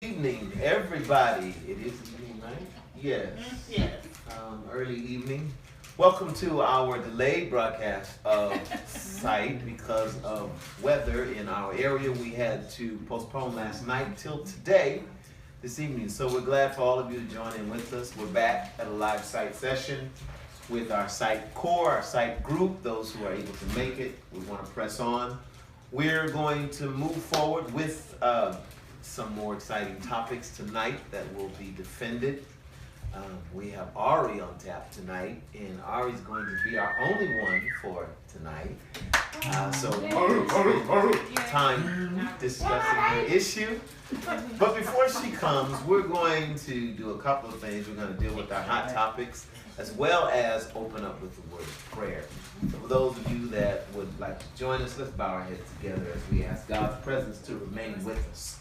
Evening, everybody. It is evening, right? Yes. Yes. Early evening. Welcome to our delayed broadcast of C.I.T.E because of weather in our area. We had to postpone last night till today, this evening. So we're glad for all of you to join in with us. We're back at a live C.I.T.E session with our C.I.T.E core, our C.I.T.E group, those who are able to make it. We want to press on. We're going to move forward with some more exciting topics tonight that will be defended. We have Ari on tap tonight, and Ari's going to be our only one for tonight. So we'll spend time discussing her issue. But before she comes, we're going to do a couple of things. We're going to deal with our hot topics, as well as open up with the word of prayer. So for those of you that would like to join us, let's bow our heads together as we ask God's presence to remain with us.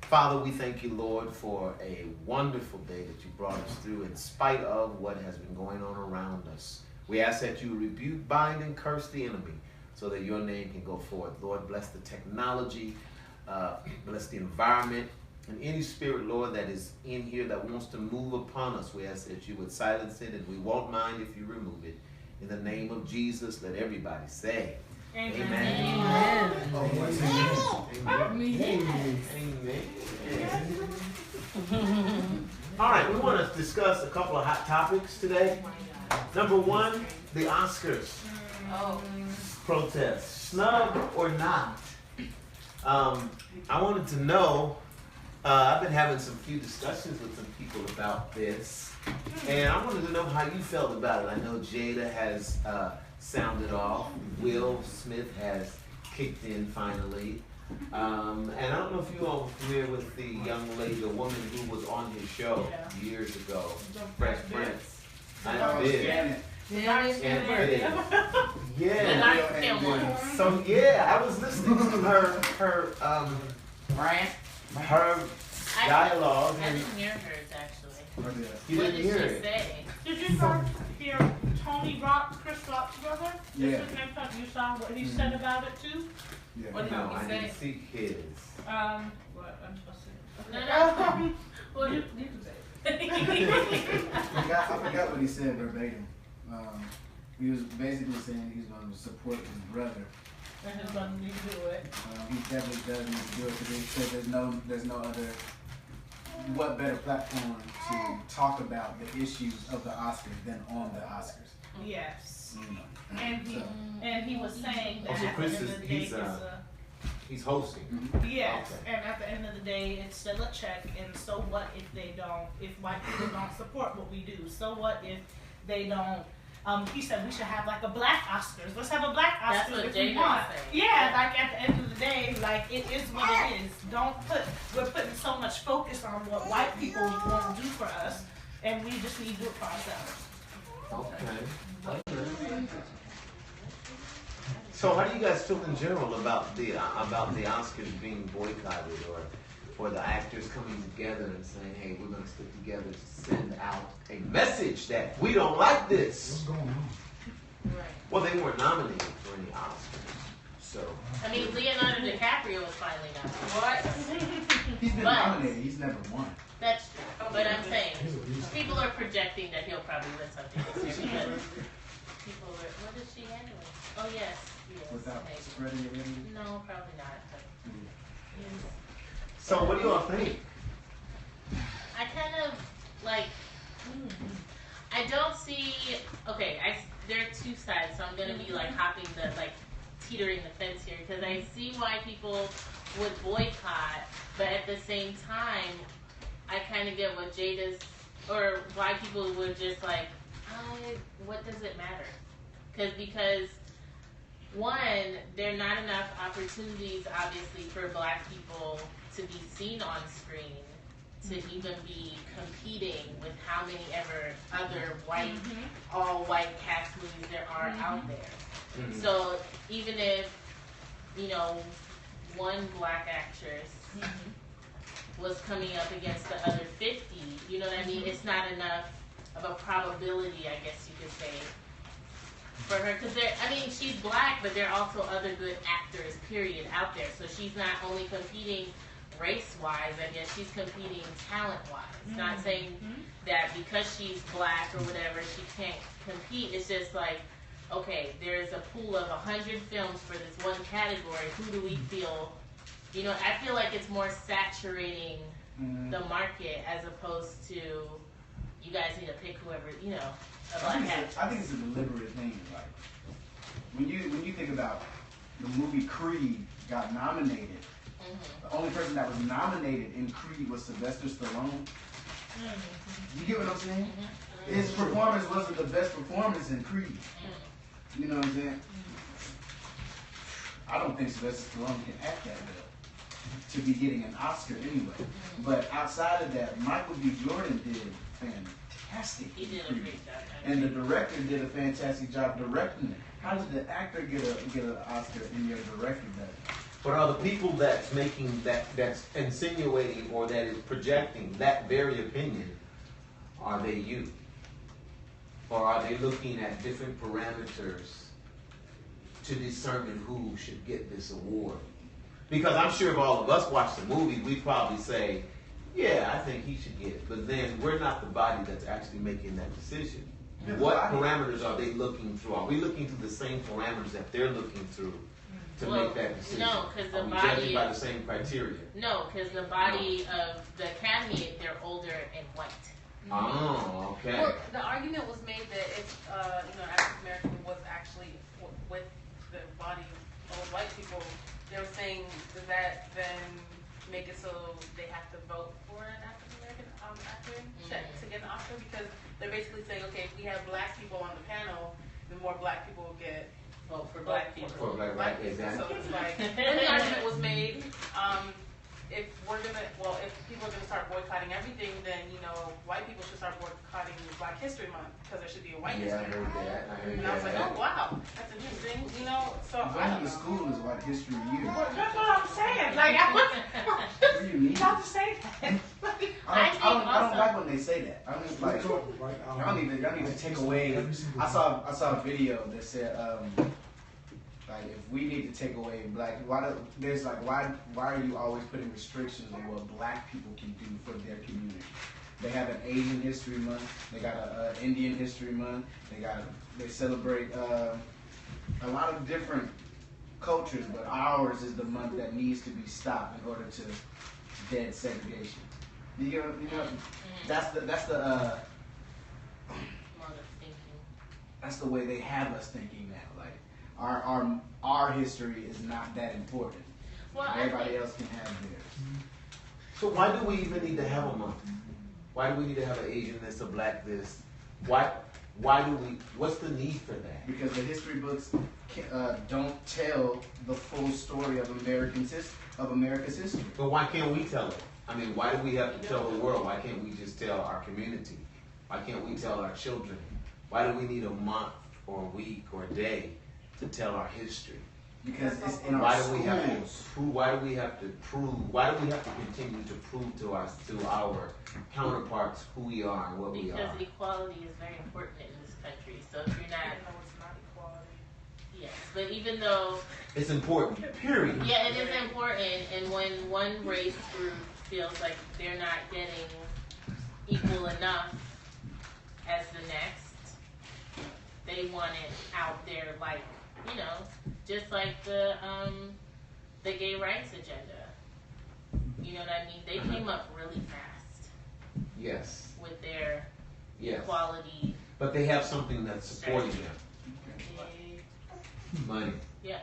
Father, we thank you, Lord, for a wonderful day that you brought us through in spite of what has been going on around us. We ask that you rebuke, bind, and curse the enemy so that your name can go forth. Lord, bless the technology, bless the environment, and any spirit, Lord, that is in here that wants to move upon us. We ask that you would silence it, and we won't mind if you remove it. In the name of Jesus, let everybody say, Amen. Amen. Amen. Amen. All right, we want to discuss a couple of hot topics today. Number one, the Oscars protest, snub or not. I wanted to know. I've been having some few discussions with some people about this, and I wanted to know how you felt about it. I know Jada has sounded off. Will Smith has kicked in finally. And I don't know if you all are familiar with the young lady, the woman who was on his show years ago, Fresh Prince. I did. Yeah. So yeah, I was listening to her dialogue. I didn't hear hers actually. You didn't hear it? Did you guys hear Tony Rock, Chris Rock's brother? Yeah. You saw what he said about it too? Yeah. What No, I did didn't he say? see his. What I'm supposed to say? No. Well, you can say it. I forgot what he said verbatim. He was basically saying he's going to support his brother. And his brother need to do it. He definitely does need to do it because he said there's no other, what better platform to talk about the issues of the Oscars than on the Oscars. Yes. You know. And he was saying that Oh, so at Chris the end is- of the day, he's, it's He's hosting. yes, Okay. and at the end of the day, it's still a check, and so what if white people don't support what we do? So what if they don't, he said we should have like a black Oscars. Let's have a black Oscars That's what if we Jada want. was saying. Yeah, like at the end of the day, like it is what it is. We're putting so much focus on what white people won't do for us, and we just need to do it for ourselves. Okay. So how do you guys feel in general about the Oscars being boycotted, or the actors coming together and saying, hey, we're going to stick together to send out a message that we don't like this? What's going on? Right. Well, they weren't nominated for any Oscars, so. I mean, Leonardo DiCaprio was finally nominated. What? He's been nominated. He's never won. That's true. But I'm saying, people are projecting that he'll probably win something this year because people are, what is she anyway? Oh, yes. Yes. Without maybe. spreading it in. No, probably not. But, yes. So what do you all think? I kind of like. I don't see. Okay, there are two sides, so I'm gonna be like teetering the fence here because I see why people would boycott, but at the same time, I kind of get what Jada's or why people would just like, what does it matter? Because one, there are not enough opportunities, obviously, for Black people to be seen on screen, to even be competing with how many ever other white, all white cast movies there are out there. Mm-hmm. So even if, one Black actress was coming up against the other 50, you know what I mean? It's not enough of a probability, I guess you could say, for her, because she's Black, but there are also other good actors, period, out there. So she's not only competing race-wise, I guess she's competing talent-wise. Not saying that because she's black or whatever, she can't compete. It's just like, okay, there's a pool of 100 films for this one category. Who do we feel? You know, I feel like it's more saturating the market as opposed to you guys need to pick whoever, you know, a black actor. I think it's a deliberate thing. Like when you think about the movie Creed got nominated, the only person that was nominated in Creed was Sylvester Stallone. You get what I'm saying? His performance wasn't the best performance in Creed. You know what I'm saying? I don't think Sylvester Stallone can act that well to be getting an Oscar anyway. But outside of that, Michael B. Jordan did fantastic. He did a Creed. great job. And the director did a fantastic job directing it. How did the actor get an Oscar and your director does? But are the people that's making that's insinuating or that is projecting that very opinion, are they you? Or are they looking at different parameters to determine who should get this award? Because I'm sure if all of us watch the movie, we'd probably say, yeah, I think he should get it. But then we're not the body that's actually making that decision. What parameters are they looking through? Are we looking through the same parameters that they're looking through to make that decision? No, because the are we body judging by the same criteria? No, because the body of the Academy, they're older and white. Oh, okay. Well, the argument was made that if African American was actually with the body of white people, they were saying does that then make it so they have to vote for an African American actor to get an Oscar? Because they're basically saying, okay, if we have black people on the panel, the more black people will get vote for black people. For black people, exactly. So it's like when the argument was made, if people are gonna start boycotting everything, then white people should start boycotting Black History Month because there should be a White History Month. I heard And I was like, oh wow, that's interesting. So I Going don't to know. school is White History Year. That's what I'm saying. Like, What do you mean? not to say that. I don't like when they say that. I mean, like, y'all need to take away. I saw a video that said, like, if we need to take away black, why are you always putting restrictions on what black people can do for their community? They have an Asian History Month. They got an Indian History Month. They celebrate a lot of different cultures, but ours is the month that needs to be stopped in order to dead segregation. You know, that's the that's the way they have us thinking now. Like our history is not that important. Well, Everybody else can have theirs. So why do we even need to have a month? Why do we need to have an Asian this, a black this? Why do we? What's the need for that? Because the history books don't tell the full story of America's history. But why can't we tell it? I mean, why do we have to tell the world? Why can't we just tell our community? Why can't we tell our children? Why do we need a month or a week or a day to tell our history? Because it's in our Why do schools. we have to prove? Why do we have to prove? Why do we have to continue to prove to our counterparts who we are and what we are? Because equality is very important in this country. So if you're not, No, it's not equality. yes, but even though, It's important. Period. yeah, it is important, and when one race group feels like they're not getting equal enough as the next, they want it out there, like, just like the gay rights agenda. You know what I mean? They came up really fast Yes. with their Yes. equality. But they have something that's supporting them. Money. Yeah.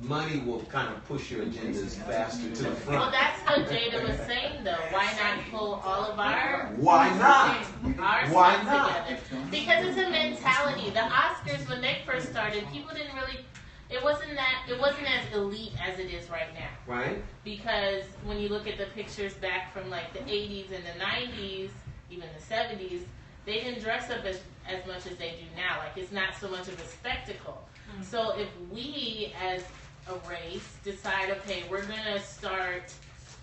Money will kind of push your agendas faster to the Well, front. that's what Jada was saying, though. Why not pull all of our Why not? our Why stuff not? together? Because it's a mentality. The Oscars, when they first started, people didn't really. It wasn't as elite as it is right now. Right? Because when you look at the pictures back from like the 80s and the 90s, even the 70s, they didn't dress up as much as they do now. Like, it's not so much of a spectacle. So if we as a race decide, okay, we're gonna start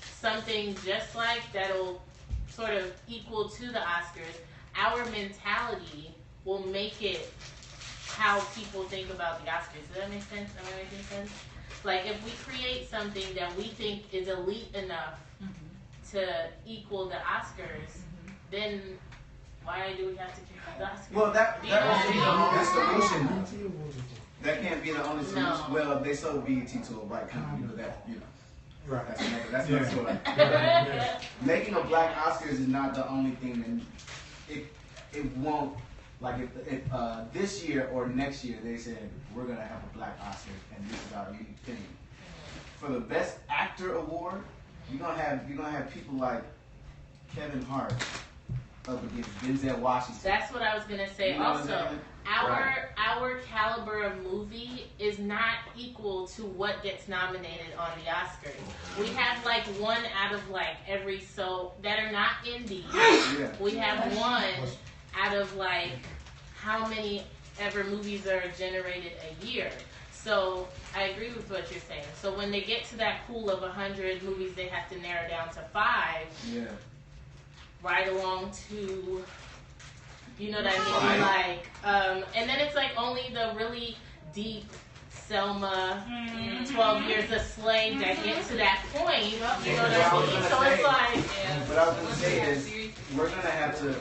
something just like that'll sort of equal to the Oscars, our mentality will make it how people think about the Oscars. Does that make sense? Am I making sense? Like, if we create something that we think is elite enough to equal the Oscars, then why do we have to keep the Oscars? Well, that won't be the only solution. That can't be the only solution. No. Well, they sold BET to a white company, but that, you know. Right. That's another story. Making a black Oscars is not the only thing, and it won't. Like if this year or next year they said we're gonna have a black Oscars and this is our unique thing. For the Best Actor award, you're gonna have people like Kevin Hart up against Denzel Washington. That's what I was gonna say. You know what I'm Also, saying? our caliber of movie is not equal to what gets nominated on the Oscars. We have like one out of like every so that are not indie. Yeah. We have one out of like how many ever movies are generated a year. So I agree with what you're saying. So when they get to that pool of 100 movies, they have to narrow down to 5. Yeah. Right along to, you know what I mean? Like, and then it's like only the really deep Selma, 12 Years a Slave that get to that point. You know what I mean? So it's like, What I was gonna say is we're gonna have to.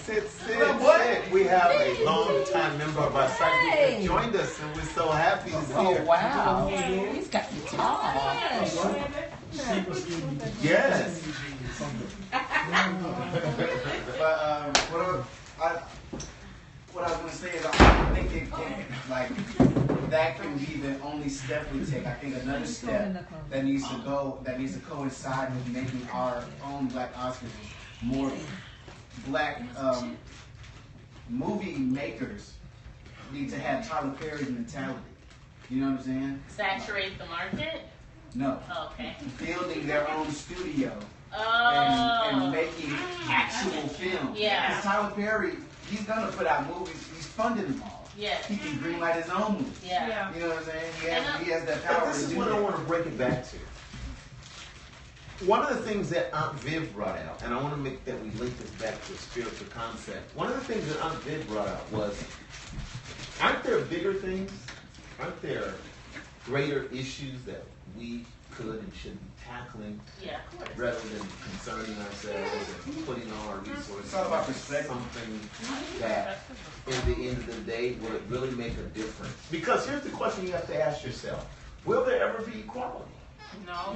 Sit. We have a long-time member of our site that joined us, and we're so happy he's here. Oh, wow. He's got guitar. Yes. But what I was gonna say is I think it can that can be the only step we take. I think another step that needs to coincide with making our own black Oscars more black movie makers need to have Tyler Perry's mentality. You know what I'm saying? saturate the market? No. Oh, okay. Building their own studio Oh. and making actual film. Yeah. Because Tyler Perry, he's gonna put out movies. He's funding them all. Yeah. He can greenlight his own movies. Yeah. You know what I'm saying? He has that power But this to is do what I that. want to break it back to. One of the things that Aunt Viv brought out, and I want to make that we link this back to a spiritual concept. One of the things that Aunt Viv brought out was, aren't there bigger things? Aren't there greater issues that we could and should be tackling Yeah, of course. rather than concerning ourselves and putting all our resources It's all about into perspective. something that, in the end of the day, will it really make a difference? Because here's the question you have to ask yourself: will there ever be equality? No.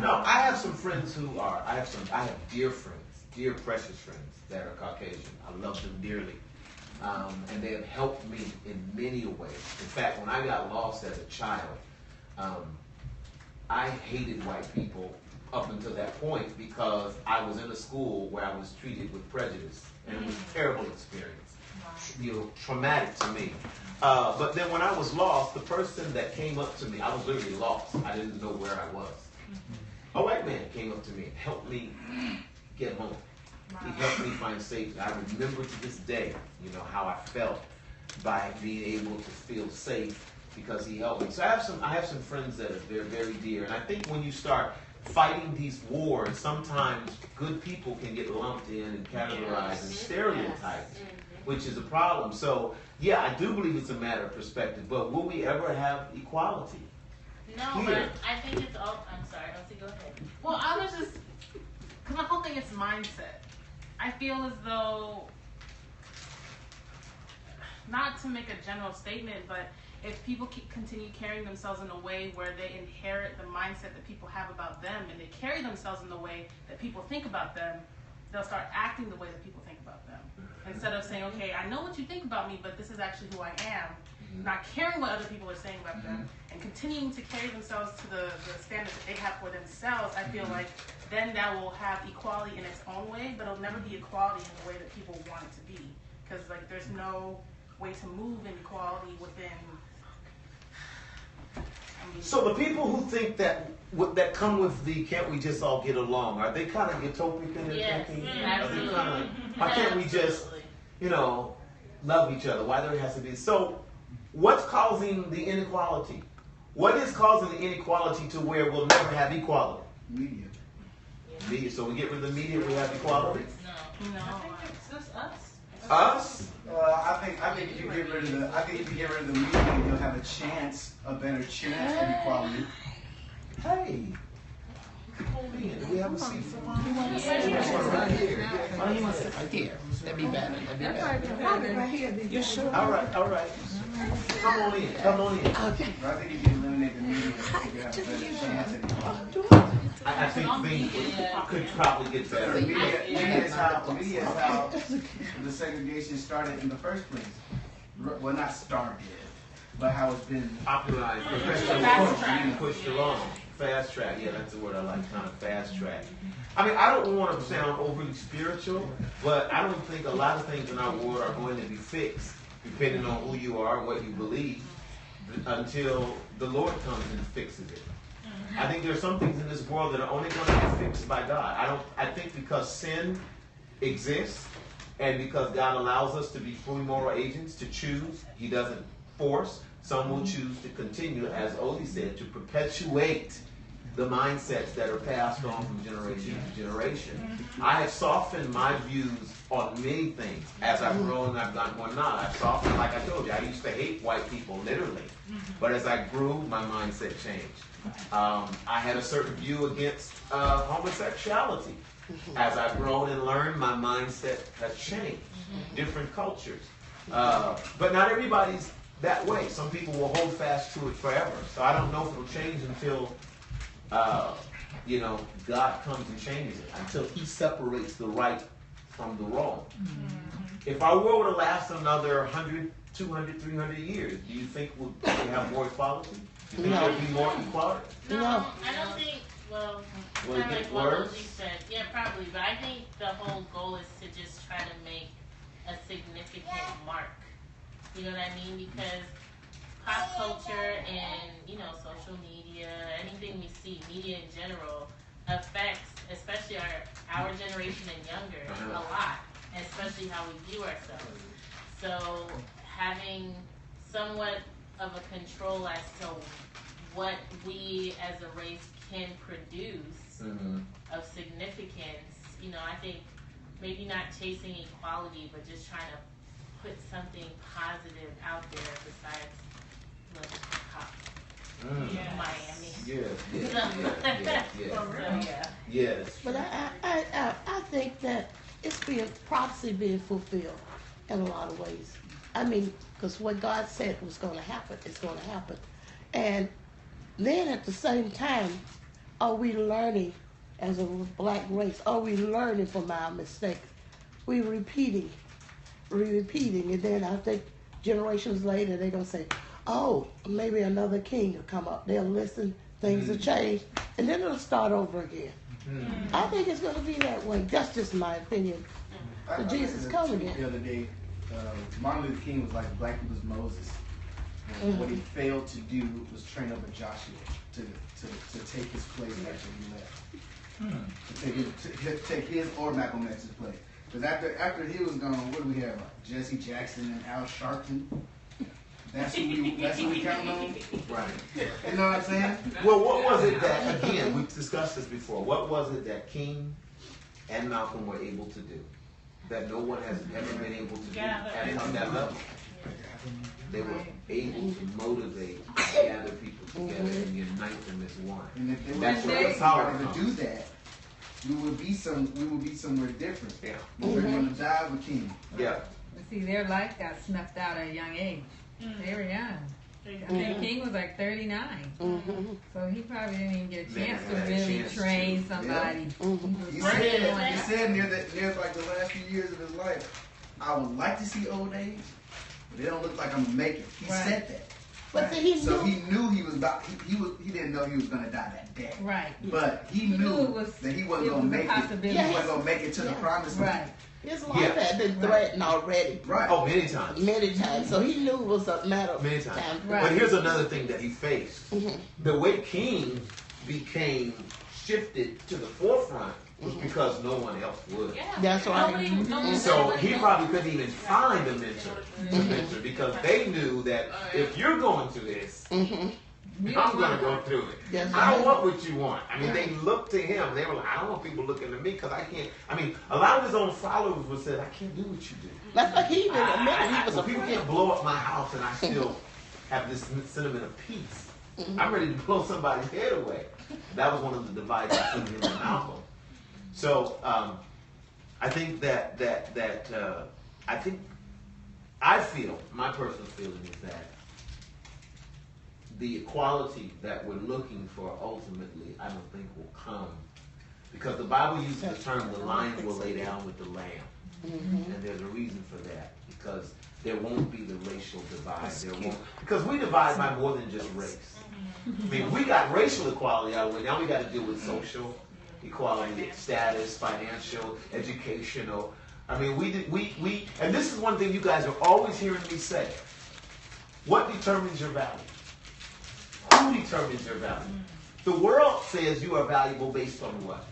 No, I have some friends who are, I have dear friends, dear precious friends that are Caucasian. I love them dearly. And they have helped me in many ways. In fact, when I got lost as a child, I hated white people up until that point because I was in a school where I was treated with prejudice. And it was a terrible experience. You know, traumatic to me. But then when I was lost, the person that came up to me, I was literally lost. I didn't know where I was. A white man came up to me and helped me get home. He helped me find safety. I remember to this day, you know, how I felt by being able to feel safe because he helped me. So I have some friends that are very, very dear. And I think when you start fighting these wars, sometimes good people can get lumped in and categorized and stereotyped, which is a problem. So, yeah, I do believe it's a matter of perspective. But will we ever have equality? No, Here. but I think it's all. I'm sorry. Elsie, go ahead. Well, I was just, because the whole thing is mindset. I feel as though, not to make a general statement, but if people continue carrying themselves in a way where they inherit the mindset that people have about them, and they carry themselves in the way that people think about them, they'll start acting the way that people think about them. Instead of saying, okay, I know what you think about me, but this is actually who I am. Not caring what other people are saying about them, and continuing to carry themselves to the standards that they have for themselves, I feel like then that will have equality in its own way, but it'll never be equality in the way that people want it to be. Because like there's no way to move in equality within. So the people who think that come with the can't we just all get along, are they kind of utopic in their Yes, thinking? absolutely. Are they kinda, why can't we just, you know, love each other? Why there has to be? So what's causing the inequality? What is causing the inequality to where we'll never have equality? Media. Media. So we get rid of the media, we have equality. No. I think it's just us. Us? I think if you get rid of the media, you'll have a better chance of equality. Hey. Come on in. Do we have a seat for mom? Right here. Oh, he wants to sit right here. That'd be better. Right here. You sure? All right. Come on in. Okay. But I think if you eliminate the media, you have a better chance at equality. I think things could probably get better. Media is how the segregation started in the first place. Well, not started, but how it's been Popularized, pushed along. Fast track, yeah, that's the word I like, kind of fast track. I mean, I don't want to sound overly spiritual, but I don't think a lot of things in our world are going to be fixed, depending on who you are and what you believe, until the Lord comes and fixes it. I think there's some things in this world that are only going to be fixed by God. I think because sin exists, and because God allows us to be fully moral agents to choose, He doesn't force. Some will choose to continue, as Odie said, to perpetuate the mindsets that are passed on from generation to generation. I have softened my views on many things as I've grown and I've gotten more knowledge. I've softened, like I told you, I used to hate white people, literally. But as I grew, my mindset changed. I had a certain view against homosexuality. As I've grown and learned, my mindset has changed. Different cultures. But not everybody's that way. Some people will hold fast to it forever. So I don't know if it'll change until, God comes and changes it. Until He separates the right from the wrong. If our world were to last another 100, 200, 300 years, do you think we'll have more equality? Do you think there'll be more equality? No, I don't think, Will kind it of get like what worse? Lucy said. Yeah, probably. But I think the whole goal is to just try to make a significant mark. You know what I mean? Because pop culture and, social media, anything we see, media in general, affects, especially our generation and younger, a lot. And especially how we view ourselves. So having somewhat of a control as to what we as a race can produce of significance, I think maybe not chasing equality, but just trying to put something positive out there besides pop. Miami. Yes. But I think that it's prophecy being fulfilled in a lot of ways. I mean, because what God said was going to happen, it's going to happen. And then at the same time, are we learning as a black race? Are we learning from our mistakes? We're repeating. And then I think generations later, they're going to say, oh, maybe another king will come up. They'll listen, things will change, and then it'll start over again. I think it's going to be that way. That's just my opinion. So Jesus come again. The other day, Martin Luther King was like black people's Moses. What he failed to do was train up a Joshua to take his place after he left. To take his or Malcolm X's place. Because after he was gone, what do we have? Jesse Jackson and Al Sharpton. That's who we count on? Right. You know what I'm saying? Well, what was it that, again, we've discussed this before, what was it that King and Malcolm were able to do that no one has ever been able to do at that level? They were able to motivate, gather people together, and unite them as one. And if they That's were where the power to comes. do that, we would be somewhere different. Yeah. But we're going to die with King. Yeah. See, their life got snuffed out at a young age. They were young. I think King was like 39. So he probably didn't even get a chance to really train somebody. He said near like the last few years of his life, I would like to see old age, but it don't look like I'm gonna make it. He said that. But then he knew he was about. He didn't know he was gonna die that day. Right. But he knew that he wasn't gonna make it. He wasn't gonna make it to the promised land. His life had been threatened already. Right. Oh, many times. Many times. So he knew it was a matter of Many times. time. But here's another thing that he faced. The way King became shifted to the forefront was because no one else would. Yeah. That's right. So he probably couldn't even find a mentor because they knew that if you're going through this, I'm going to go through it. Yes, I don't right. want what you want. I mean, they looked to him. They were like, I don't want people looking to me because I can't. I mean, a lot of his own followers would say, I can't do what you do. That's like he even admitted he was So a people friend. can't blow up my house and I still have this sentiment of peace. I'm ready to blow somebody's head away. That was one of the divides between him and Malcolm. So I think I feel, my personal feeling is that the equality that we're looking for ultimately, I don't think will come. Because the Bible uses the term, the lion will lay down with the lamb. And there's a reason for that. Because there won't be the racial divide. Because we divide by more than just race. I mean, we got racial equality out of the way. Now we got to deal with social equality, status, financial, educational. I mean, we, and this is one thing you guys are always hearing me say. What determines your value? Who determines your value? The world says you are valuable based on what?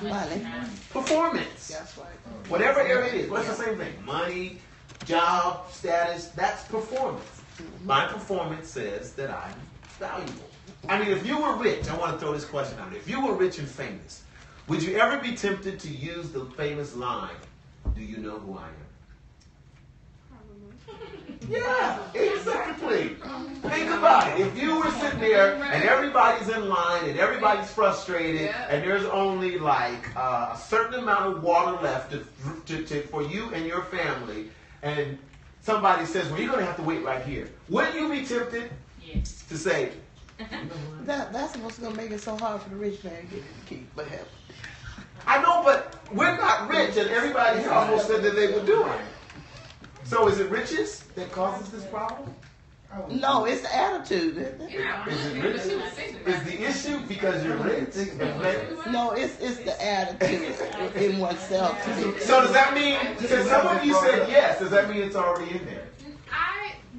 Money. Performance. That's right. Whatever area it is, what's the same thing? Money, job, status, that's performance. My performance says that I'm valuable. I mean, if you were rich, I want to throw this question out there. If you were rich and famous, would you ever be tempted to use the famous line, do you know who I am? Yeah, exactly. Think about it. If you were sitting there and everybody's in line and everybody's frustrated and there's only like a certain amount of water left for you and your family, and somebody says, well, you're going to have to wait right here. Wouldn't you be tempted to say, That's what's going to make it so hard for the rich man to get it to keep. But hell. I know, but we're not rich, and everybody here almost said that they would do it. So is it riches that causes this problem? No, it's the attitude. Isn't it? Is it riches? Is the issue because you're rich? No, it's the attitude in oneself. So does that mean, because some of you said yes, does that mean it's already in there?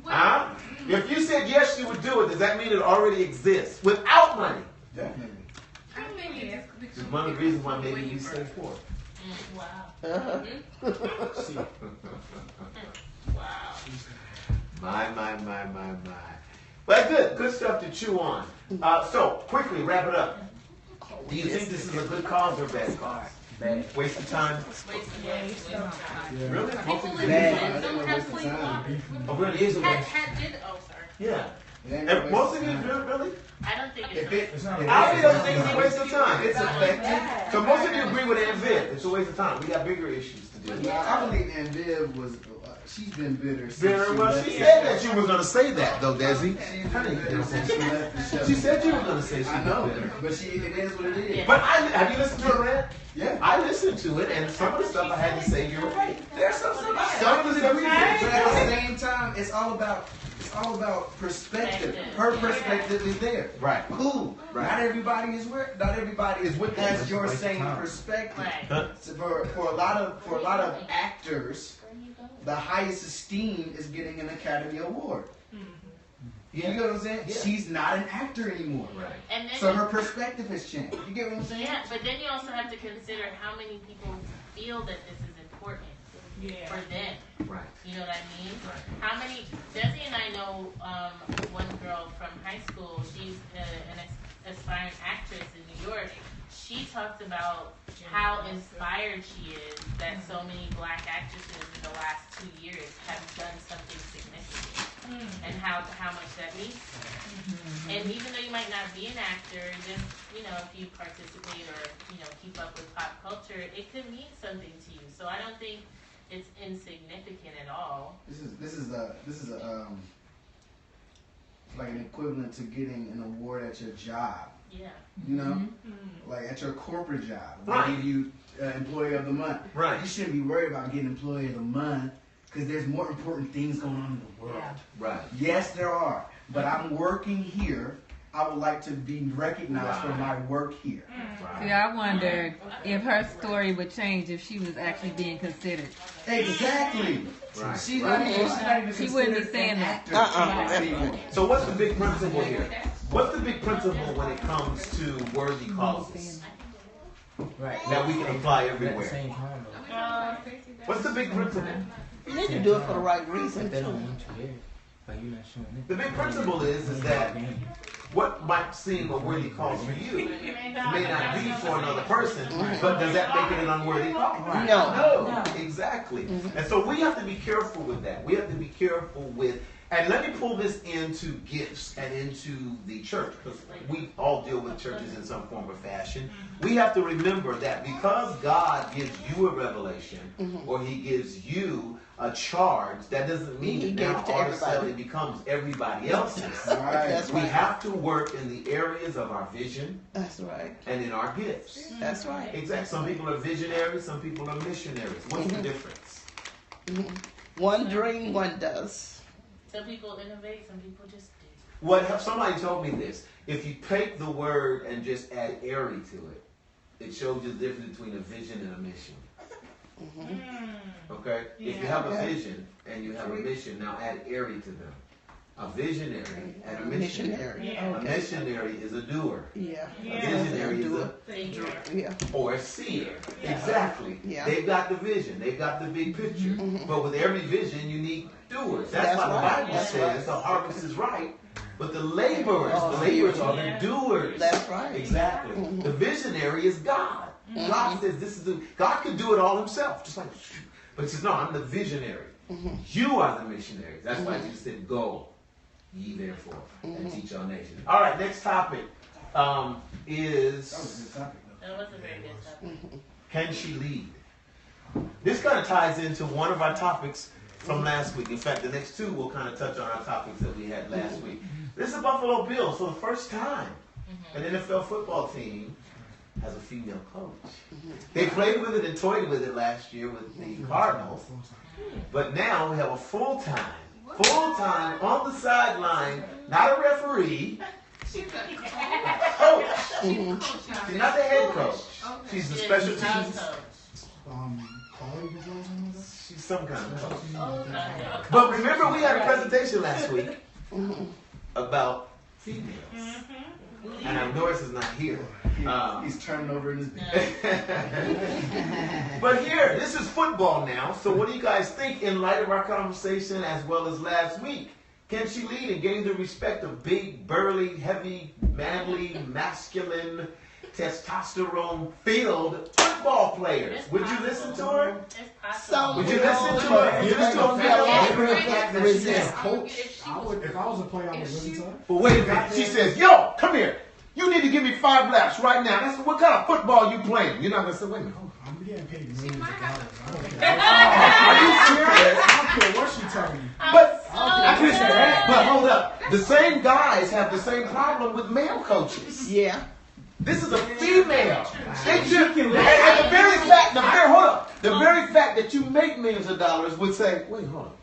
Huh? If you said yes, you would do it, does that mean it already exists without money? Definitely. It's one of the reasons why maybe we stay poor. Uh-huh. Wow. My. But good stuff to chew on. So, quickly, wrap it up. Do you think this is a good cause or a bad cause? Bad. Waste of time? Really? Oh, really? Is it waste? Yeah. And most of you do it, really? I don't think If it's. I don't think it's a waste of time. It's effective. So most of you agree with Aunt Viv. It's a waste of time. We got bigger issues to deal with. I believe Aunt Viv was, she's been bitter since Very well. She said that you were going to say that, though, Desi. She said you were going to say she I know, was bitter. but it is what it is. But have you listened to her rant? Yeah. I listened to it, and some of the stuff I had to say, you're right. There's some of the stuff you but at the same time, it's all about perspective. Her perspective is there. Right. Cool. Right. Not everybody is with that. That's your same perspective. Right. So for a lot of actors, the highest esteem is getting an Academy Award. You know what I'm saying? Yeah. She's not an actor anymore. Right. And then So her perspective has changed. You get what I'm saying? yeah, but then you also have to consider how many people feel that this is important for them. Right. You know what I mean? Right. How many? Desi and I know one girl from high school. She's an aspiring actress in New York. She talks about how inspired she is that so many black actresses in the last 2 years have done something significant, and how much that means to her. And even though you might not be an actor, just if you participate or keep up with pop culture, it could mean something to you. So I don't think it's insignificant at all. This is like an equivalent to getting an award at your job. Yeah. You know, like at your corporate job, they Right. give you Employee of the Month. Right. You shouldn't be worried about getting Employee of the Month because there's more important things going on in the world. Yeah. Right. Yes, there are, but I'm working here. I would like to be recognized for my work here. See, I wondered if her story would change if she was actually being considered. Exactly. Right. She's not even She wouldn't be considered saying an that. actor anymore. So what's the big principle here? What's the big principle when it comes to worthy causes Right. that we can apply At the everywhere? same time, though. What's the big principle? You need to do it for the right reason They don't too. want you there. The big principle is that what might seem a worthy cause for you may not be for another person, but does that make it an unworthy cause? No, exactly. And so we have to be careful with that. We have to be careful with, and let me pull this into gifts and into the church, because we all deal with churches in some form or fashion. We have to remember that because God gives you a revelation or he gives you a charge, that doesn't mean it now all of a sudden it becomes everybody else's. That's We right. have to work in the areas of our vision That's right. and in our gifts. That's right. Exactly. Some people are visionaries, some people are missionaries. What's the difference? One dream, one does. Some people innovate, some people just do. What somebody told me this: if you take the word and just add airy to it, it shows you the difference between a vision and a mission. Okay? If you have a vision and you have a mission, now add airy to them. A visionary and a missionary. A missionary is a doer. Yeah. A visionary is a or a seer. Exactly. They've got the vision. They've got the big picture. But with every vision, you need doers. That's why the Bible says the harvest is ripe, but the laborers are the doers. That's right. Exactly. The visionary is God. God says this is God could do it all himself, just like, but he says, no, I'm the visionary. You are the missionaries. That's why Jesus said, go ye therefore and teach all nations. All right, next topic is That was a good topic, though. That was a very good topic. can she lead? This kind of ties into one of our topics from last week. In fact, the next two will kind of touch on our topics that we had last week. This is Buffalo Bills. For the first time, an NFL football team has a female coach. They played with it and toyed with it last year with the Cardinals. But now we have a full-time on the sideline, not a referee, coach. She's not the head coach. She's the special teams. She's some kind of coach. But remember, we had a presentation last week about females. And I know Norris is not here. He's turning over in his bed. But here, this is football now. So what do you guys think in light of our conversation as well as last week? Can she lead and gain the respect of big, burly, heavy, manly, masculine, testosterone-filled football players? Would you listen to her? Would you listen to her? Would you listen to her? Resist. Coach, if I was a player, I would listen to her. But wait a minute. She says, yo, come here. You need to give me 5 laps right now. That's what kind of football you playing? You're not going to say, wait a minute. I'm getting paid millions of dollars. I don't care. Are you serious? I don't care what she telling me. But hold up. The same guys have the same problem with male coaches. Yeah. This is a female. They just, and the very fact that you make millions of dollars would say, wait, hold up.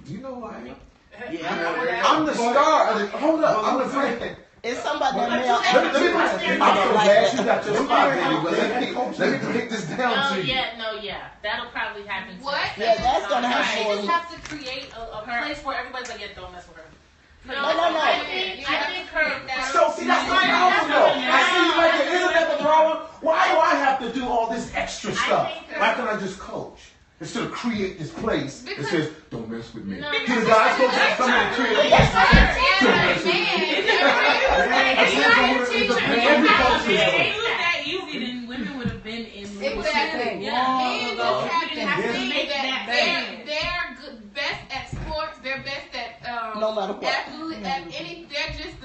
Do you know who I am? Yeah. I'm the star of the, hold up, I'm the friend. It's somebody that male. I'm so glad you got your spot, baby. But let me break this down to you. That'll probably happen. What? Yeah, that's gonna happen. You just have to create a place where everybody's like, yeah, don't mess with her. No. I think her. So see, that's my problem though. I see you like it. Isn't that the problem? Why do I have to do all this extra stuff? Why can't I just coach? Instead of create this place that says, don't mess with me. No, Can the guys go to somebody to create a place like that easy, then women would have been in Exactly. Men just have to think that they're good, best at sports. They're best at no matter what. They're just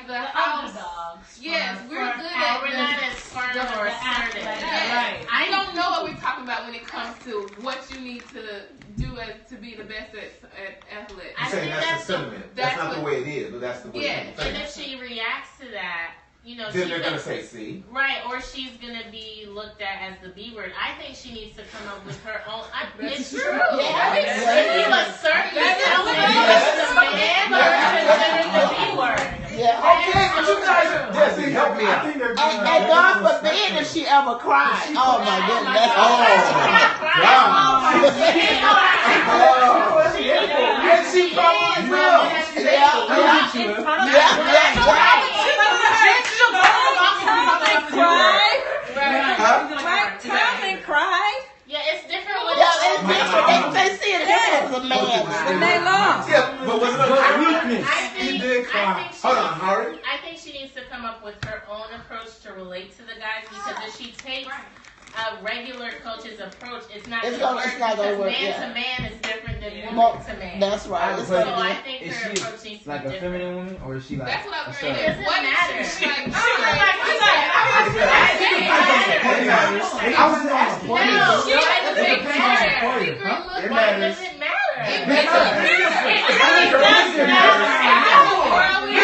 the house. underdogs. Yes, we're good at we're not as firm or assertive. Yes. I don't know what we're talking about when it comes to what you need to do to be the best at athlete. You're saying that's the sentiment. That's not the way it is, but that's the way it is. And if she reacts to that, then they're going to say, see? Right, or she's going to be looked at as the B word. I think she needs to come up with her own. It's true. If you assert yourself as the man versus the B word. Yeah. Okay, but you guys, Jesse, help me out. And God forbid if she ever cried. Oh my goodness. And she probably will. Cry. Yeah, it's different with They see it different as a man. When they because if she takes a regular coach's approach, it's not It's going to gonna- work it's not gonna because work, man yeah. to man is different than Well, woman to man. That's right. It's So gonna I be- think Is her she approach needs to like be a different. feminine woman, or is she like? That's what I a was sub? It doesn't matter. She like, It doesn't matter. I was on the No, plane. it doesn't It depends on the matter. player, huh? It Why matters. does it matter?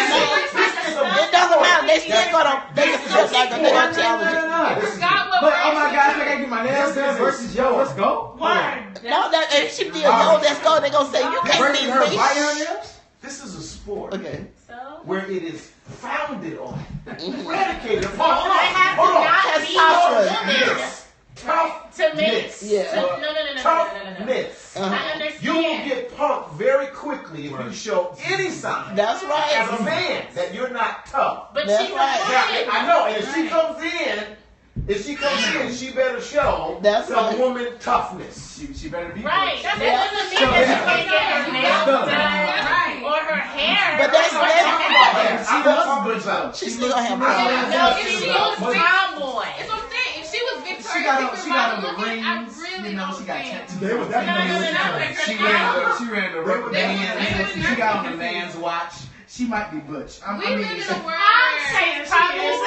It doesn't matter. They still gonna. They gonna challenge it. But oh my gosh, I gotta get my nails done versus yo. Let's go. No, that if she did yo, let's go. They gonna say you can't Versus beat her me. biting her nails. This is a sport Okay. So where it is founded on, Mhm. predicated I upon. have to Hold on. not be Testosterone. a woman to make. Yeah. Toughness. I understand. You will get punked very quickly if you show any sign That's as a right. man that you're not tough. But That's she's right. a Now, I know, and if she comes in, she better show That's some right. woman toughness. She better be Right. That Yeah. doesn't mean that she can't get her nails done or her hair. But that's or what her they- hair. I'm not talking about. She's still gonna have No, problems. if she was tomboy. It's what I'm saying. If she was Victoria's She got on Secret the model looking, I rings. really You know, don't she got think. tattoos. They would No, definitely. She ran the rubber band. She got on the man's watch. She might be butch. I We mean, live in a world I'm saying she Probably is.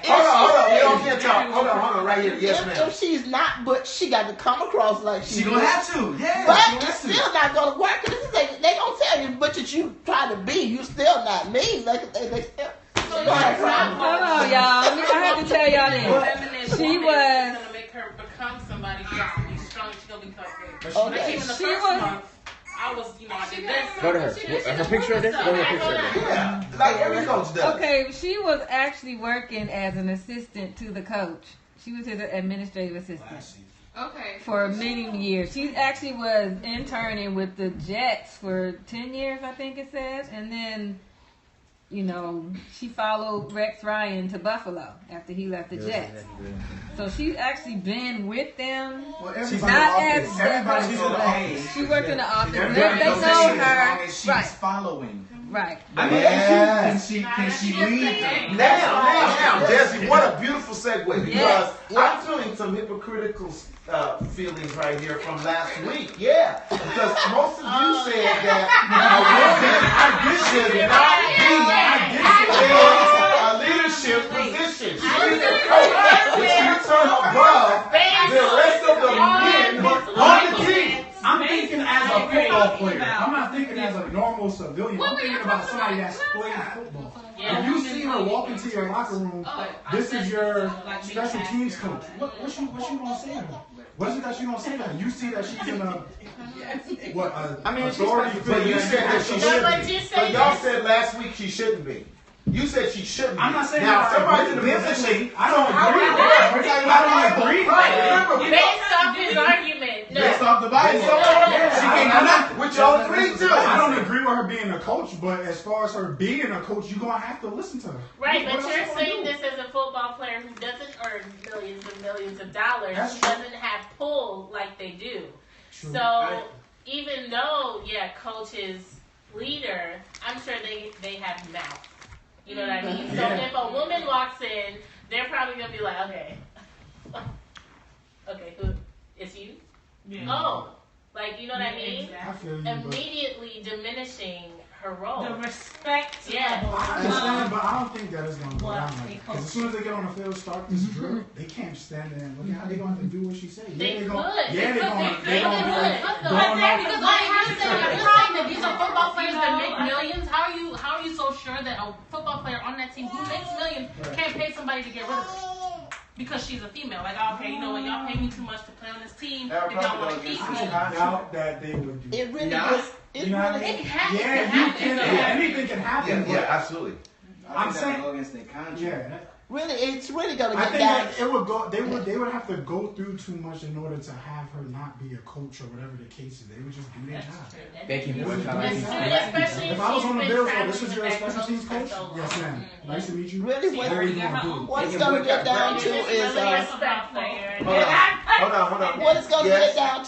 Hold on. We don't get talk. Hold on, right here. Yes, ma'am. If she's not, but she got to come across like she gonna have to. Yeah. But she gonna it's have to. still not gonna work. They gonna tell you, but that you try to be, you still not me. They still. Hold on, y'all. I have to tell y'all this. Feminine She woman was- is gonna make her become somebody. She has to be strong. She's gonna become big. Okay. When I came in the She first was- month, I was, I did this. Go to her. Her picture of this. Go to her picture of this. Yeah, like every coach does. Okay, she was actually working as an assistant to the coach. She was his administrative assistant Okay. for many years. She actually was interning with the Jets for 10 years, I think it says. And then, she followed Rex Ryan to Buffalo after he left the Jets. So she's actually been with them. Well, Not everybody's as everybody's on the office. She worked in the office. They Everybody know knows that she, as long her. as she's Right, following. right. I mean, Can she lead them? now, Jesse, what a beautiful segue, because Yes. I'm feeling some hypocritical feelings right here from last week. Yeah, because most of you said that a woman should not be in a leadership position. She's a coach. If she turn above the rest of the men on the team. I'm thinking as a football player. I'm not thinking as a normal civilian. I'm thinking about somebody that's playing football. If you see her walk into your locker room, this is your special teams coach. What you gonna say to her? What is it that you gonna say to her? You see that she's in a authority figure. But you said that she shouldn't be. But y'all said last week she shouldn't be. You said she shouldn't be. I'm not saying now that somebody's in a biblically, position. I don't agree. I don't agree. Right. Based off his argument. No. Based off the Bible. Based off She can't do nothing. Which y'all agree to. I don't agree with her being a coach, but as far as her being a coach, you're gonna have to listen to her. Right, What but else you're you gonna saying do? this as a football player who doesn't earn millions and millions of dollars, That's who true. doesn't have pull like they do. True. So even though, coach is leader, I'm sure they have mouth. You know what I mean? So Yeah. if a woman walks in, they're probably gonna be like, okay, who? It's you? Yeah. Oh, like you know what I mean? I feel you, but Immediately diminishing her role. The respect Yeah. level. I understand, but I don't think that is gonna go What down they like that. coach. Because as soon as they get on the field, start this drill, they can't stand there and look at how they going to do what she says. They they gonna, could. yeah, They they're going could. to be like, Because going off. like you said, you're saying that these are football players that make millions. How are you so sure that a football player on that team who makes millions can't pay somebody to get rid of her? Because she's a female. Like, okay, you know what, y'all pay me too much to play on this team if y'all want to keep I me. doubt that they would do. It really Yeah. is. It You know what I really mean? It has to Yeah, you happen. can. Anything can happen. Yeah, absolutely. I'm saying- go against their contract. Yeah. Really, it's really gonna I get think down. that it would go. They would have to go through too much in order to have her not be a coach or whatever the case is. They would just do their job. They can That's work true. out. That's true, especially If I was she's on the been Bills, traveling this is with your that special coach teams for coach. so long. Yes, ma'am. Nice to meet you. Really, What are you gonna do? what's can gonna work get out down It's to just is really respectful. Hold on. what it's gonna Yes. get down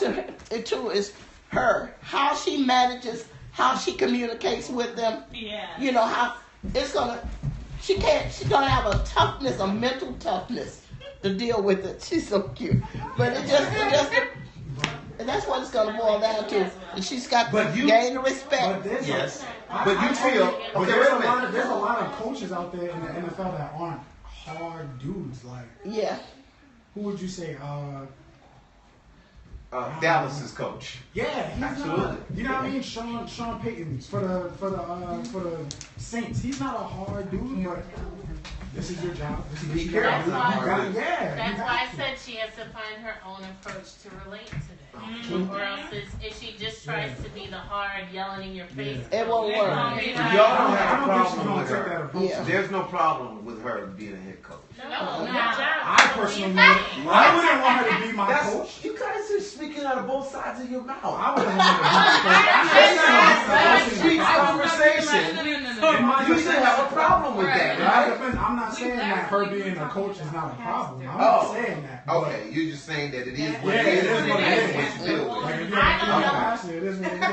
to is her, how she manages, how she communicates with them. Yeah. You know how she's gonna have a toughness, a mental toughness to deal with it. She's so cute. But it just and that's what it's gonna boil down to. And she's got to gain the respect. Yes. But But you feel, okay, there's wait a minute. there's a lot of coaches out there in the NFL that aren't hard dudes. Like, Yeah. who would you say? Dallas's coach. Yeah, he's Absolutely. not. You know what I mean? Sean Payton for the Saints. He's not a hard dude, but this is your job. This is Be your careful. job. Yeah. That's why I said she has to find her own approach to relate to them. Or else if she just tries to be the hard yelling in your face, It won't work. Y'all don't have a I don't think she's problem gonna with take her. that approach. Yeah. There's no problem with her being a head coach. I personally, I wouldn't want her to be my coach. You guys are speaking out of both sides of your mouth. I wouldn't want her to be my coach. That's not a sweet conversation. You should have a problem with that, right? I'm not saying that her being a coach is not a problem. I'm not saying that. but- Okay, you're just saying that it is what Yeah, it is. it is what it is. What you deal with. Like, if you have a passion, it is what it is.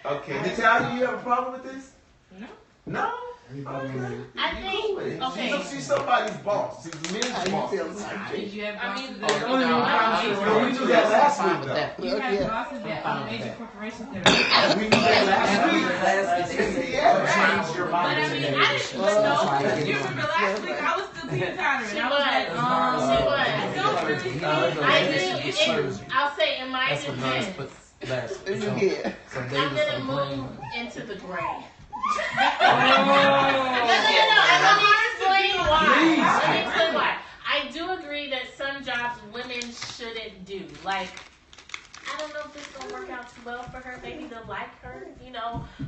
Okay, Natalia, you have a problem with this? No. No? Everybody in there. I think, okay. She's somebody's boss. She's a men's How you boss. feel, Sanjay? You have bosses The only one No, we knew that last week, though. You have Yeah. bosses that own major corporations that are. We knew that last week. Yeah. Change your But I mind mean, today. I didn't know. You remember last week I was still teeter tottering. She I was like, was. don't really see I'll say in my defense, Yeah. I'm gonna move into the gray. No, and let me explain why. I do agree that some jobs women shouldn't do. Like, I don't know if this is gonna work out too well for her. Maybe they'll like her,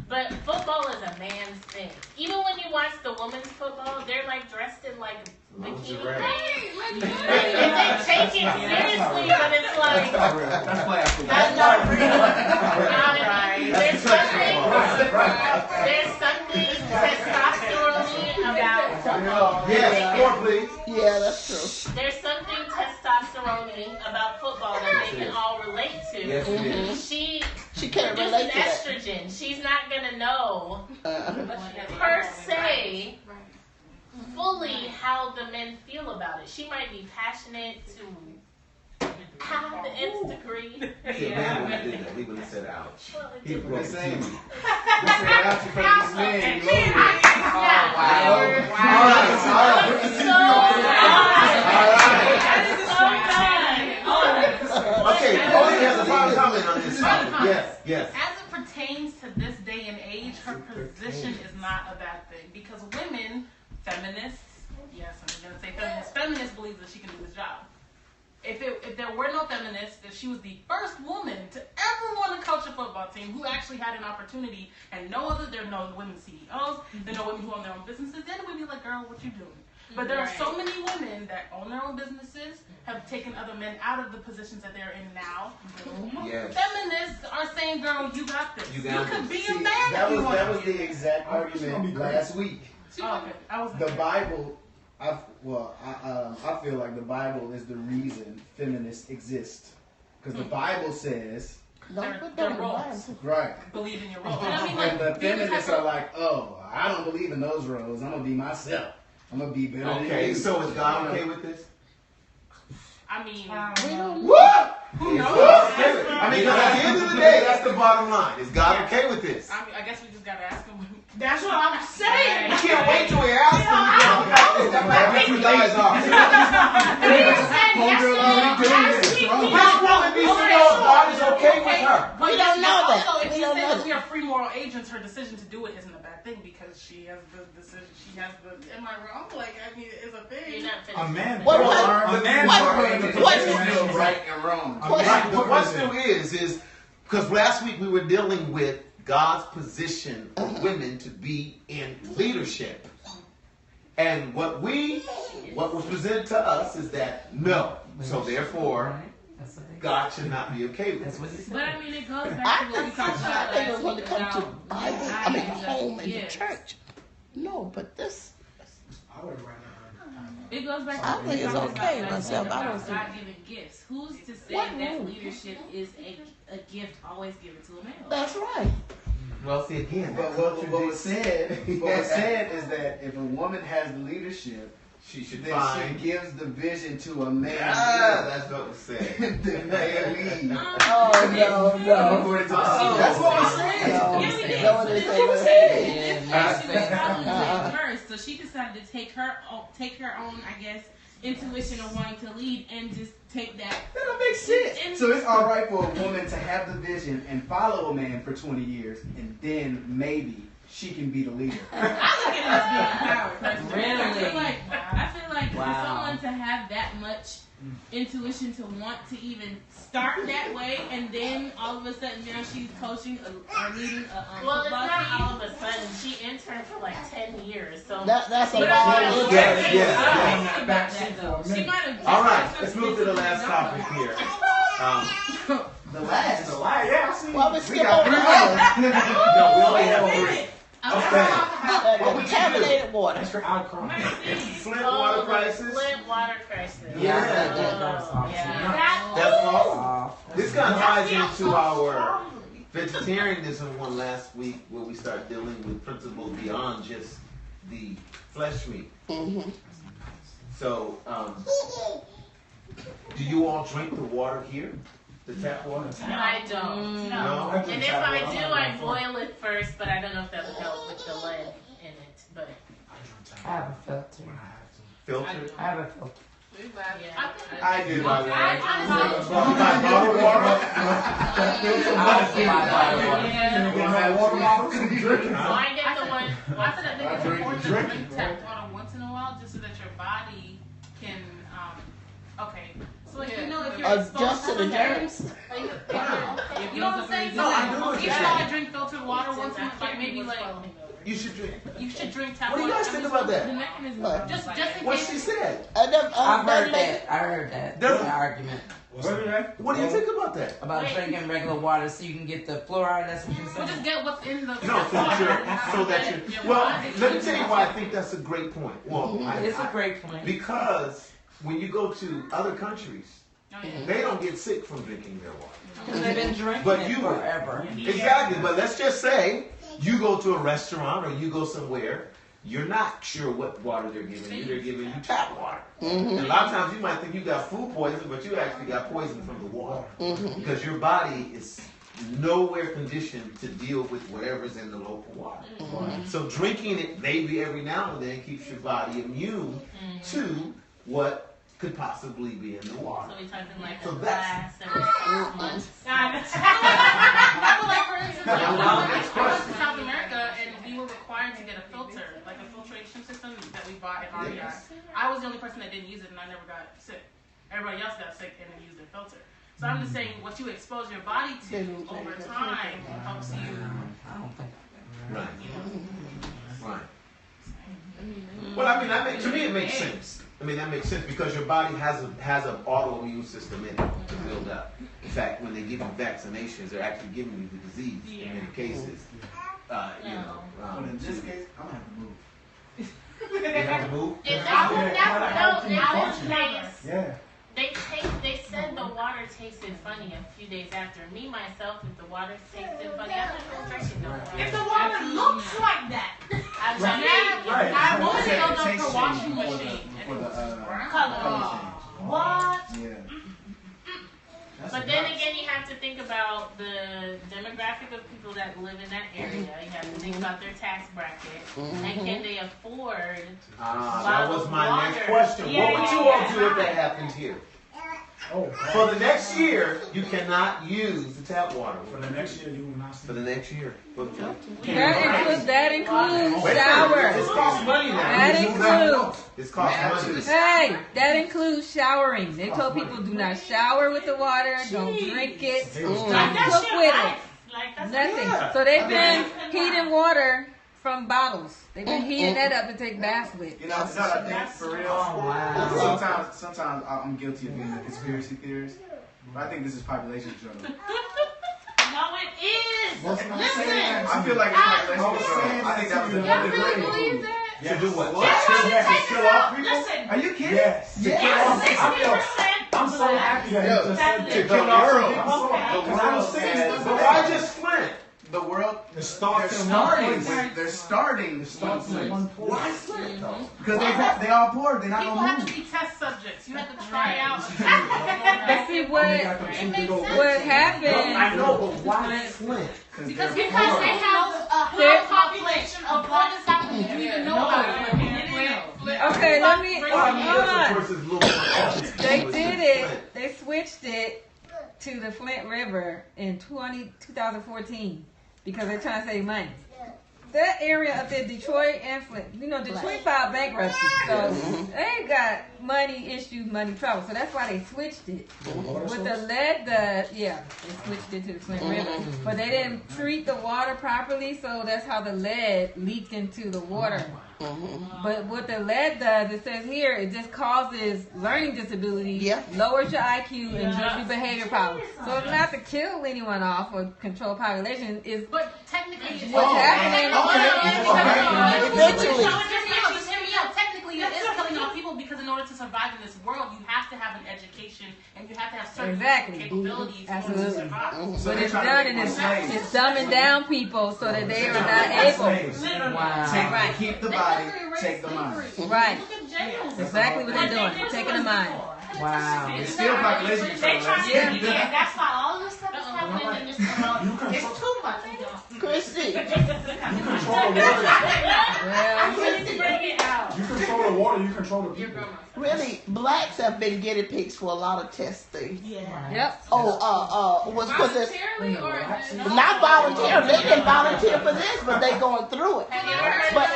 But football is a man's thing. Even when you watch the women's football, they're like dressed in like bikini things. They take it seriously, but it's like That's plastic. that's not real. There's something testosterone about. Yes, more please. Yeah, that's true. There's something testosterone about football that they can all relate to. Yes, it is. She can't This relate is to that. estrogen. She's not gonna know Uh, per se fully how the men feel about it. She might be passionate to the nth degree. See, man, when I did that, he would have said, ouch. He They're broke saying, the this ain't out you for this man. You loaded. Okay, Cody has a final comment on this. Yes. As it pertains to this day and age, her position is not a bad thing because women, feminists, yes, I'm going to say feminists believe that she can do this job. If there were no feminists, if she was the first woman to ever run a culture football team who actually had an opportunity, and there are no women CEOs, there are no women who own their own businesses, then we'd be like, girl, what you doing? But there are so many women that own their own businesses, have taken other men out of the positions that they're in now. Yes. Feminists are saying, girl, you got this. You You got could this. be a man if you want That to was be. the exact argument last week. Oh, okay. I was The Bible, I feel like the Bible is the reason feminists exist. Because the Bible says, don't put that in the roles. Bible. right. Believe in your role. And I mean, like, And the being a feminists type are of- like, oh, I don't believe in those roles. I'm going to be myself. I'm going to be better than Okay, you. so is God okay with this? I mean, We don't What? who knows? I mean, 'cause at the end of the day, that's the bottom line. Is God okay with this? I mean, I guess we just gotta ask him. That's what I'm saying. You can't wait till we ask him. That's what you guys are. Which woman needs to know if God is okay with her? But We don't know that. Also, if We you don't say know that that. we are free moral agents, her decision to do it isn't a bad thing because she has the decision. She has the. Am I wrong? Like, I mean, it's a thing. You're not A finished. man, What- a man what- Right and wrong. Right, the question is because last week we were dealing with God's position of women to be in leadership. And what was presented to us is that no. So therefore, God should not be okay with it. But I mean, it goes I back to what we think, talked about I think it last was when week it comes to about Bible, home and the Yes. church. No, but this, I would rather. It goes back to I what think we it's talked okay about last myself. week I don't about think- God-given gifts. Who's to say What that rule? leadership is a gift always given to a male? that's right. Well, see again. But what was said is that if a woman has leadership, she should then find. she gives the vision to a man. That's what was said. The man lead. Oh, no. According to the That's what was said. No, it first, so she decided to take her own, I guess, intuition of wanting to lead and just take that. That don't make sense. So it's all right for a woman to have the vision and follow a man for 20 years, and then maybe she can be the leader. I look at it as being empowered. Personally. Really? I feel like for someone to have that much intuition to want to even start that way, and then all of a sudden now she's coaching or leading a Well, it's football not team. all of a sudden. She interned for like 10 years, so That's a she lot. She might have. All right, let's move to the last topic here. The last. Yeah, I see. Well, we skip over the other. No, we only have three. The What would you contaminated water. Extra outcome. Flint water crisis. Flint water crisis. Yeah. That's awesome. This kind of ties into our vegetarianism one last week, where we start dealing with principles beyond just the flesh meat. Mm-hmm. So, do you all drink the water here? The tap water? No, I don't. No? And if I do, I boil it first, but I don't know if that would help with the lead in it. But I have a filter. Filtered? I have a filter. yeah, I do, by the way. so I get the one. I said that it's important to drink tap water once in a while, just so that your body can. Okay, so like you know if you're Adjust to the germs. You know what I'm saying? So like, even though I drink filtered water once in a while, like maybe like You should drink. you should drink tap What do water. you guys think about that? The mechanism, What? just in What case. she said. I've heard that. I heard that. Doesn't- An argument What do you think about that? about drinking regular water so you can get the fluoride. That's what you're We'll just saying. get what's in the. No, so that you're. Well, let me tell you why I think that's a great point. Well, It's a great point. because when you go to other countries, Oh, yeah. they don't get sick from drinking their water. Because they've been drinking But it you would. forever. Exactly, but let's just say you go to a restaurant or you go somewhere, you're not sure what water they're giving you. They're giving you tap water. And a lot of times you might think you got food poison, but you actually got poison from the water. Because your body is nowhere conditioned to deal with whatever's in the local water. So drinking it maybe every now and then keeps your body immune to what could possibly be in the water. So we talking like So a that's- glass every 6 months. But like for instance, like, Now, I next went question. to South America and we were required to get a filter, like a filtration system that we bought at REI. Yes. I was the only person that didn't use it and I never got sick. Everybody else got sick and they used their filter. So I'm just saying what you expose your body to over time helps you. I don't think. Right. Right. Well, I mean, to me it makes sense. I mean, that makes sense because your body has an autoimmune system in it to build up. In fact, when they give you vaccinations, they're actually giving you the disease in many cases. You know. But in this case, I'm gonna have to move. You have to move. In this case, Yeah. they said the water tasted funny a few days after. Me, myself, if the water tasted funny, I'm not going to drink it no more. If the water looks like that, I'm Right. Right. I wanted to It go takes to the washing change machine. for the color. What? Yeah. But then again, you have to think about the demographic of people that live in that area. You have to think about their tax bracket. And can they afford That was my water? next question. Yeah, What would you all do if that happened here? Oh, For the next year, you cannot use the tap water. for the next year, you will not see. For the next year. That includes Wait a minute, shower. This costs money now. That includes. This costs money. Hey, that includes showering. They told people do not shower with the water, don't drink it, don't cook with it. Nothing. So they've been heating water from bottles. They've been heating that up to take baths with. You know, I think for real. Sometimes I'm guilty of being a conspiracy theorist, but I think this is population control. No, it is. Listen, I feel like it's population control. I think that was Y'all the really believe that? To do what? To kill off people? Listen, Are you kidding? Yes. I'm so happy that you just said To kill off I'm so happy. 'Cause I was saying But why just Flint? the world. It starts They're in one starting. place. They're starting. It starts in one place. Why Flint though? Because they all poor. They're not People gonna have to move. be test subjects. You have to try out. But see what happened. I know, but why Flint? Because they have a high population of black people. You need to know about it. Okay, let me hold on. Of course, it's a little more They did it. They switched it to the Flint River in 2014 because they're trying to save money. That area up there, Detroit and Flint, you know, Detroit filed bankruptcy, so they got money issues, money trouble. So that's why they switched it. With the lead, they switched it to the Flint River, but they didn't treat the water properly, so that's how the lead leaked into the water. But what the lead does, it says here, it just causes learning disabilities, lowers your IQ, and gives you behavior problems. So it's not to kill anyone off or control population. But technically, what's happening. Eventually. Just hear me out. Technically, it is killing off people because in order to survive in this world, you have to have an education and you have to have certain capabilities in order to survive. What it's done is it's dumbing down people so that they are not able. Wow. Keep the body, take the mind. Right. Exactly what they're doing. Taking the mind. Wow. It's still population control. Yeah, that's why all this stuff is happening in this world. It's too much. Chrissy. You control the water. You control the water, you control the people. Really, blacks have been guinea pigs for a lot of testing. Yep. Was it Or not volunteer? They didn't volunteer for this, but they going through it. But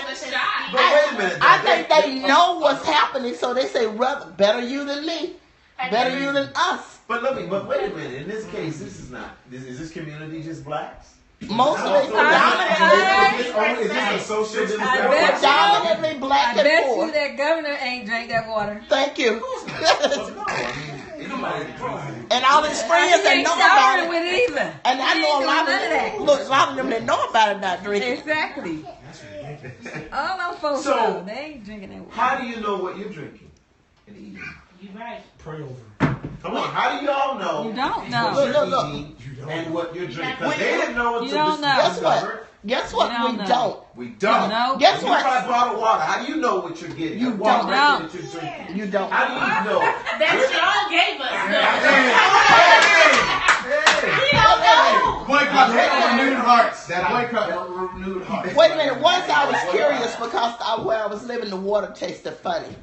wait a minute. I think they know what's happening, so they say, "Rather, better you than me, better you than us." But wait a minute. In this case, is this community just blacks? Mostly, Is predominantly this a social predominantly black I and bet poor. you that governor ain't drank that water. Thank you. And all his He friends they ain't know about showering it. with it either. And I He know ain't a lot doing none of that. of them. Look, a lot of them they know about it not drinking. Exactly. All them folks So, know they ain't drinking that water. How do you know what you're drinking and eating? You're right. Pray over. Come on, how do y'all know You don't what know. you're eating and what you're drinking? Because they didn't know You until don't this know. was Guess what? discovered. Guess what? You don't We know. don't. We don't. No. Guess You what? try bottled water. How do you know what you're getting? You What don't. drink that you're drinking? You don't. How do you know? That y'all gave us. Boycott renewed hearts. Boycott renewed hearts. Wait a minute. Once I was curious because where I was living, the water tasted funny.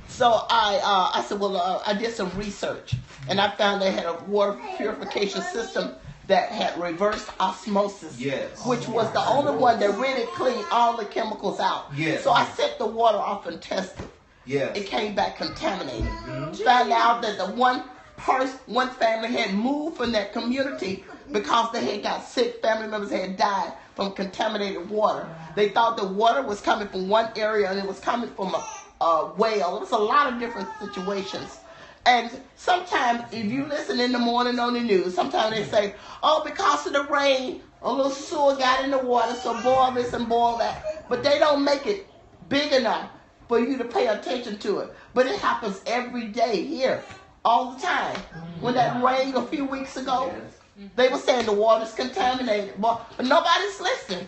So I said, well, I did some research, and I found they had a water purification system that had reverse osmosis, Yes. which was the only one that really cleaned all the chemicals out. Yes. So I set the water off and tested. Yes. It came back contaminated. Found out that the one family had moved from that community because they had got sick. Family members had died from contaminated water. They thought the water was coming from one area and it was coming from a well. It was a lot of different situations. And sometimes, if you listen in the morning on the news, sometimes they say, oh, because of the rain, a little sewer got in the water, so boil this and boil that. But they don't make it big enough for you to pay attention to it. But it happens every day here, all the time. When that rained a few weeks ago, they were saying the water's contaminated, but nobody's listening.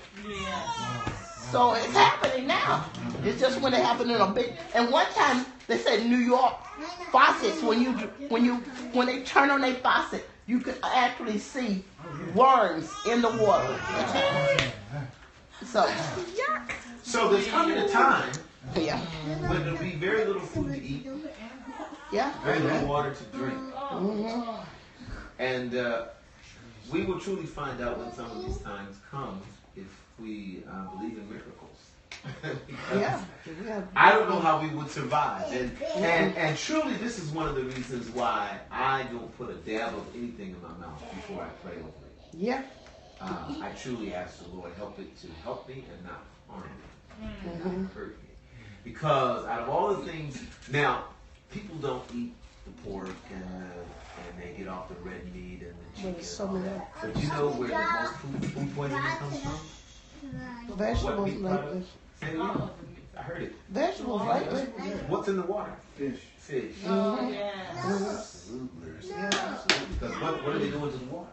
So it's happening now. It's just when it happened in a big. And one time they said New York faucets when they turn on their faucet, you could actually see worms in the water. So there's coming a time Yeah. when there'll be very little food to eat, Yeah. very little water to drink, Mm-hmm. and we will truly find out when some of these times come if we believe in miracles. Yeah. I don't know how we would survive, and truly, this is one of the reasons why I don't put a dab of anything in my mouth before I pray over it. Yeah. I truly ask the Lord help it to help me and not harm me, and not hurt me, because out of all the things, now people don't eat the pork and they get off the red meat and the chicken. There's so many. But you know where the most food poisoning comes from? Vegetables meat lately. product? Say it again. I heard it. Vegetables lately. What's in the water? Fish. Fish. Oh, yeah. Absolutely. Because what are they doing to the water?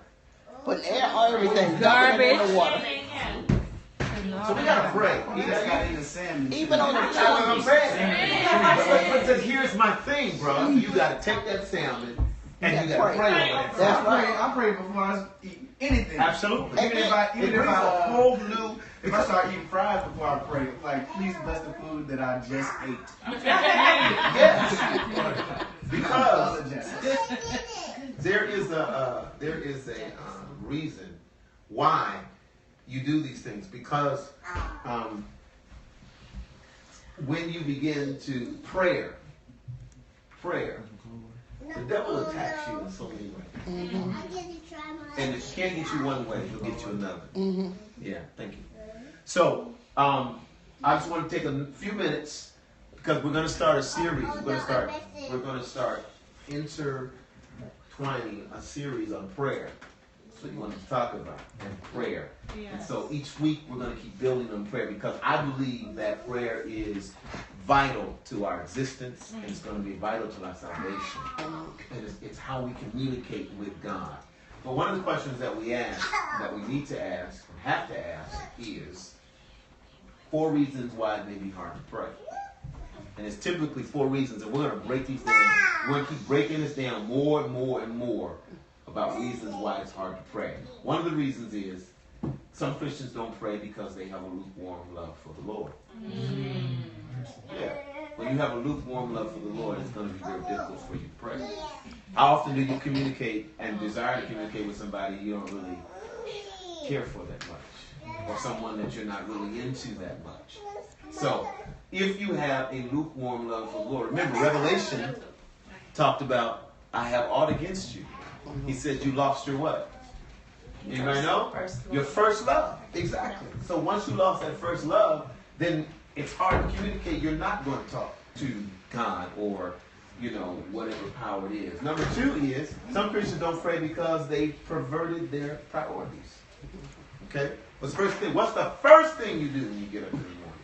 Put air on everything. Garbage. In the water. So we gotta pray. You just gotta eat the salmon. Even on the That's what I'm saying. But here's my thing, bro. You gotta take that salmon and you gotta pray on it. That's right. I pray before I eat anything. Absolutely. Even if if I start eating fries before I pray, like please bless the food that I just ate. Yes. Because there is a reason why you do these things. Because when you begin to prayer, the devil attacks you in so many ways. Mm-hmm. And if he can't get you one way, he'll get you another. Mm-hmm. Yeah, thank you. So, I just want to take a few minutes because we're going to start a series. We're going to start intertwining a series on prayer. That's what you want to talk about, and prayer. Yes. And so each week we're going to keep building on prayer because I believe that prayer is vital to our existence, and it's going to be vital to our salvation. And it's how we communicate with God. But one of the questions that we ask, that we need to ask, and have to ask, is 4 reasons why it may be hard to pray. And it's typically 4 reasons, and we're going to break these down. We're going to keep breaking this down more and more and more about reasons why it's hard to pray. One of the reasons is some Christians don't pray because they have a lukewarm love for the Lord. Yeah. When you have a lukewarm love for the Lord, it's going to be very difficult for you to pray. How often do you communicate and desire to communicate with somebody you don't really care for that much? Or someone that you're not really into that much? So, if you have a lukewarm love for the Lord, remember Revelation talked about, I have aught against you. He said you lost your what? Anybody know? Your first love. Exactly. So once you lost that first love, then it's hard to communicate. You're not going to talk to God or, whatever power it is. Number 2 is some Christians don't pray because they perverted their priorities. Okay? What's the first thing you do when you get up in the morning?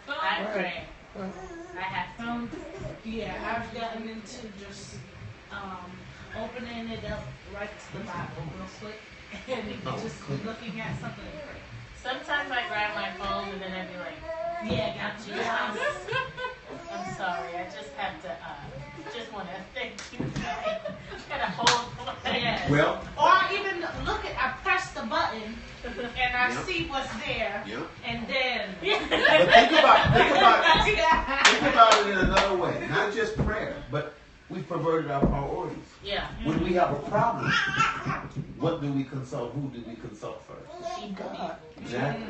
I pray. I have to. I've gotten into just opening it up right to the Bible real quick and just looking at something. Sometimes I grab my phone and then I'd be like, got you. I'm sorry. I just have to, just want to thank you. Got a whole plan. Well, or I even I press the button and I see what's there, and then. But think about it in another way. Not just prayer, but we perverted our priorities. Yeah. When we have a problem, what do we consult? Who do we consult first? God. Exactly.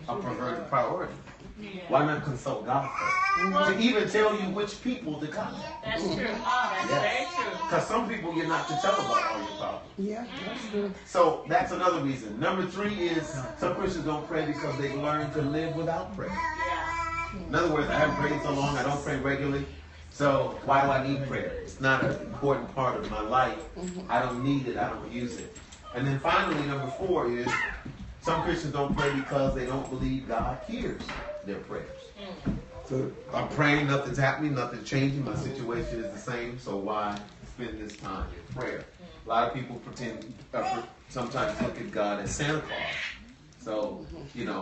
A perverted priority. Why not consult God first? To even tell you which people to contact. That's true. That's very true. Because some people you're not to tell about all your problems. Yeah, that's true. So that's another reason. Number 3 is some Christians don't pray because they've learned to live without prayer. Yeah. In other words, I haven't prayed so long, I don't pray regularly. So why do I need prayer? It's not an important part of my life. I don't need it. I don't use it. And then finally, number 4 is some Christians don't pray because they don't believe God hears their prayers. So I'm praying, nothing's happening, nothing's changing. My situation is the same. So why spend this time in prayer? A lot of people sometimes look at God as Santa Claus. So,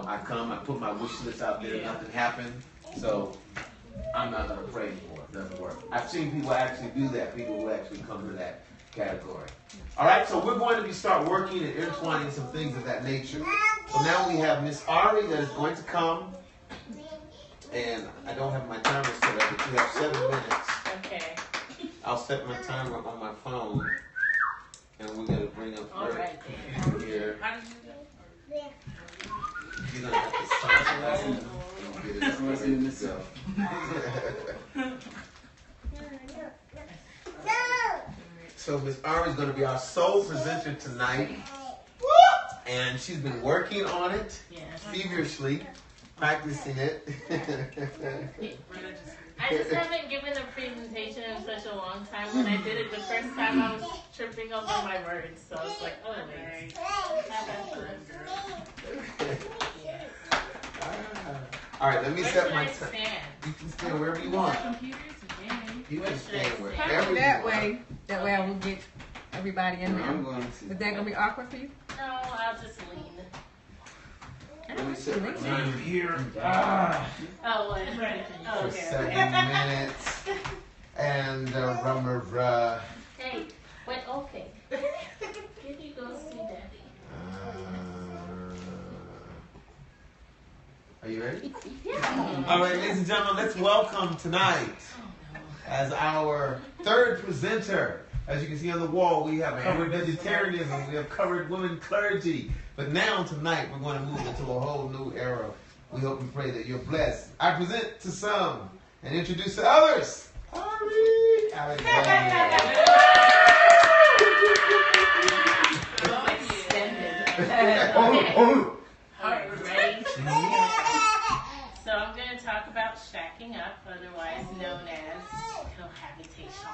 I come, I put my wish list out there, nothing happened. So I'm not going to pray anymore. It doesn't work. I've seen people actually do that, people who actually come to that category. All right, so we're going to start working and intertwining some things of that nature. So now we have Miss Ari that is going to come. And I don't have my timer set up, but you have 7 minutes. Okay. I'll set my timer on my phone. And we're going to bring up her computer here. How did you do that? You're going to have to start it. So Miss Ari's going to be our sole presenter tonight, and she's been working on it feverishly, practicing it. I just haven't given a presentation in such a long time. When I did it the first time, I was tripping over my words, so I was like, oh wait. All right, let me set my time. You can stand wherever you want. You can stand wherever you want. That way I will get everybody in there. Is that gonna be awkward for you? I'll just lean. Let me sit Lean here. Oh, what? Oh, For okay. 7 minutes. And Hey, wait, okay. Here you go, see daddy. Are you ready? Yeah. All right, ladies and gentlemen, let's welcome tonight as our third presenter. As you can see on the wall, we have covered vegetarianism, we have covered women clergy. But now tonight, we're going to move into a whole new era. We hope and pray that you're blessed. I present to some and introduce to others, Ari Alexander. Alright, ready? So I'm going to talk about shacking up, otherwise known as cohabitation.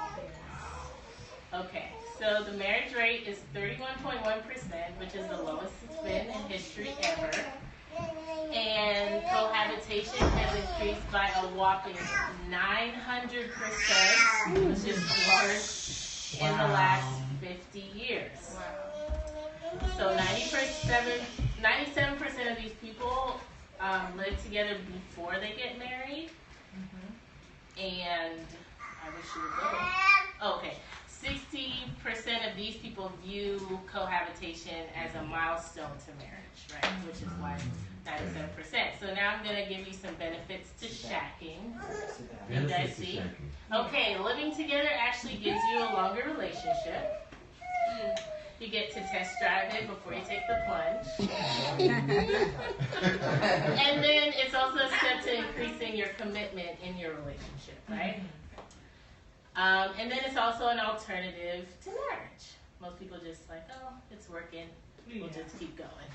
Okay, so the marriage rate is 31.1%, which is the lowest it's been in history ever. And cohabitation has increased by a whopping 900%, which is the worst in the last 50 years. So 97% of these people live together before they get married. And I wish you would go. Oh, okay. 60% of these people view cohabitation as a milestone to marriage, right? Which is why 97%. So now I'm going to give you some benefits to shacking. You guys see? Okay, living together actually gives you a longer relationship. You get to test drive it before you take the plunge. And then it's also a step to increasing your commitment in your relationship, right? And then it's also an alternative to marriage. Most people just like, oh, it's working. We'll just keep going.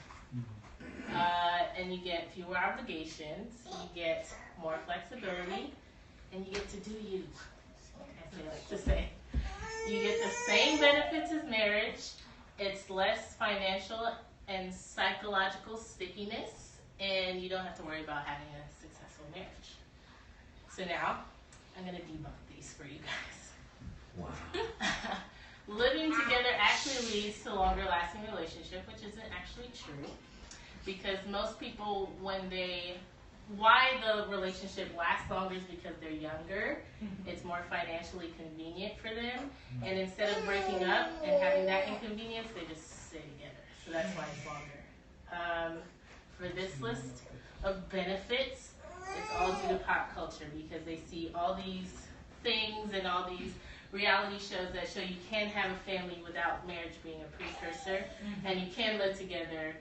And you get fewer obligations. You get more flexibility. And you get to do you, as they like to say. You get the same benefits as marriage. It's less financial and psychological stickiness, and you don't have to worry about having a successful marriage. So now, I'm going to debunk these for you guys. Wow. Living together actually leads to longer lasting relationship, which isn't actually true. Because most people, why the relationship lasts longer is because they're younger. It's more financially convenient for them. And instead of breaking up and having that inconvenience, they just stay together. So that's why it's longer. For this list of benefits, it's all due to pop culture because they see all these things and all these reality shows that show you can have a family without marriage being a precursor. And you can live together,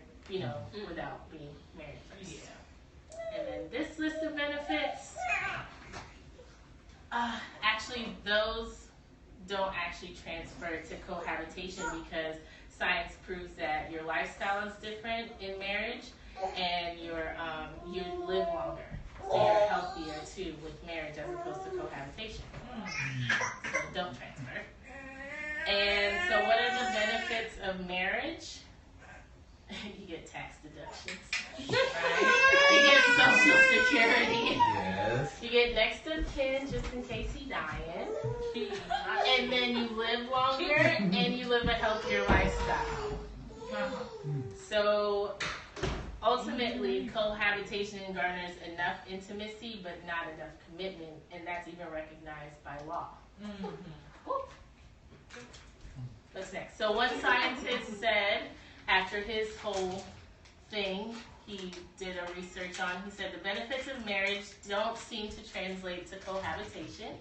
without being married first. Yeah. And then this list of benefits, actually those don't actually transfer to cohabitation because science proves that your lifestyle is different in marriage and you live longer. So you're healthier too with marriage as opposed to cohabitation. So don't transfer. And so what are the benefits of marriage? You get tax deductions, right? You get Social Security. Yes. You get next of kin just in case he's dying. And then you live longer and you live a healthier lifestyle. So ultimately, cohabitation garners enough intimacy but not enough commitment, and that's even recognized by law. What's next? So one scientist said, after his whole thing he did a research on, he said the benefits of marriage don't seem to translate to cohabitation.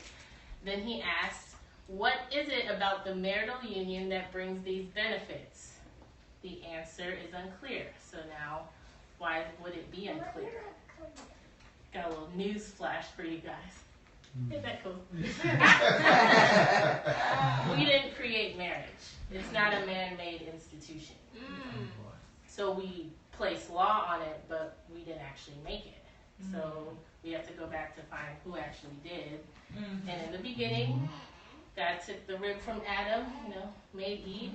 Then he asked, what is it about the marital union that brings these benefits? The answer is unclear. So now, why would it be unclear? Got a little news flash for you guys. Isn't that cool? We didn't create marriage. It's not a man-made institution. So we place law on it, but we didn't actually make it. So we have to go back to find who actually did. And in the beginning, God took the rib from Adam, made Eve.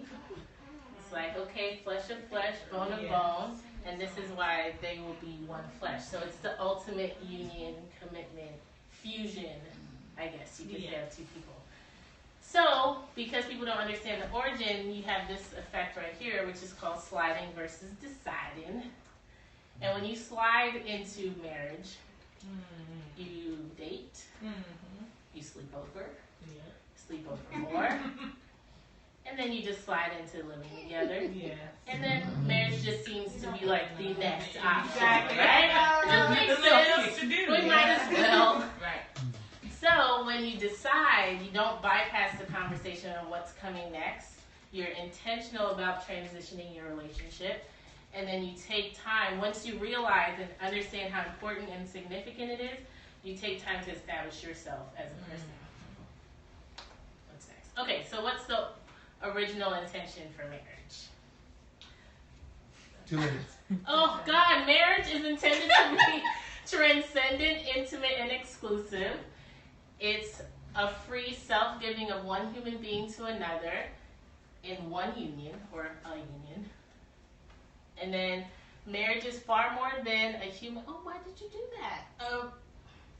It's like, okay, flesh of flesh, bone of bone, and this is why they will be one flesh. So it's the ultimate union, commitment, fusion, I guess you could say, of two people. So, because people don't understand the origin, you have this effect right here, which is called sliding versus deciding. And when you slide into marriage, you date, you sleep over more, and then you just slide into living together. And then marriage just seems to be like the next option, right? That makes sense. We might as well. Right. So when you decide, you don't bypass the conversation on what's coming next. You're intentional about transitioning your relationship. And then you take time, once you realize and understand how important and significant it is, you take time to establish yourself as a person. What's next? Okay, so what's the original intention for marriage? 2 minutes. Oh God, marriage is intended to be transcendent, intimate, and exclusive. It's a free self-giving of one human being to another in one union, or a union. And then marriage is far more than a human, oh, why did you do that?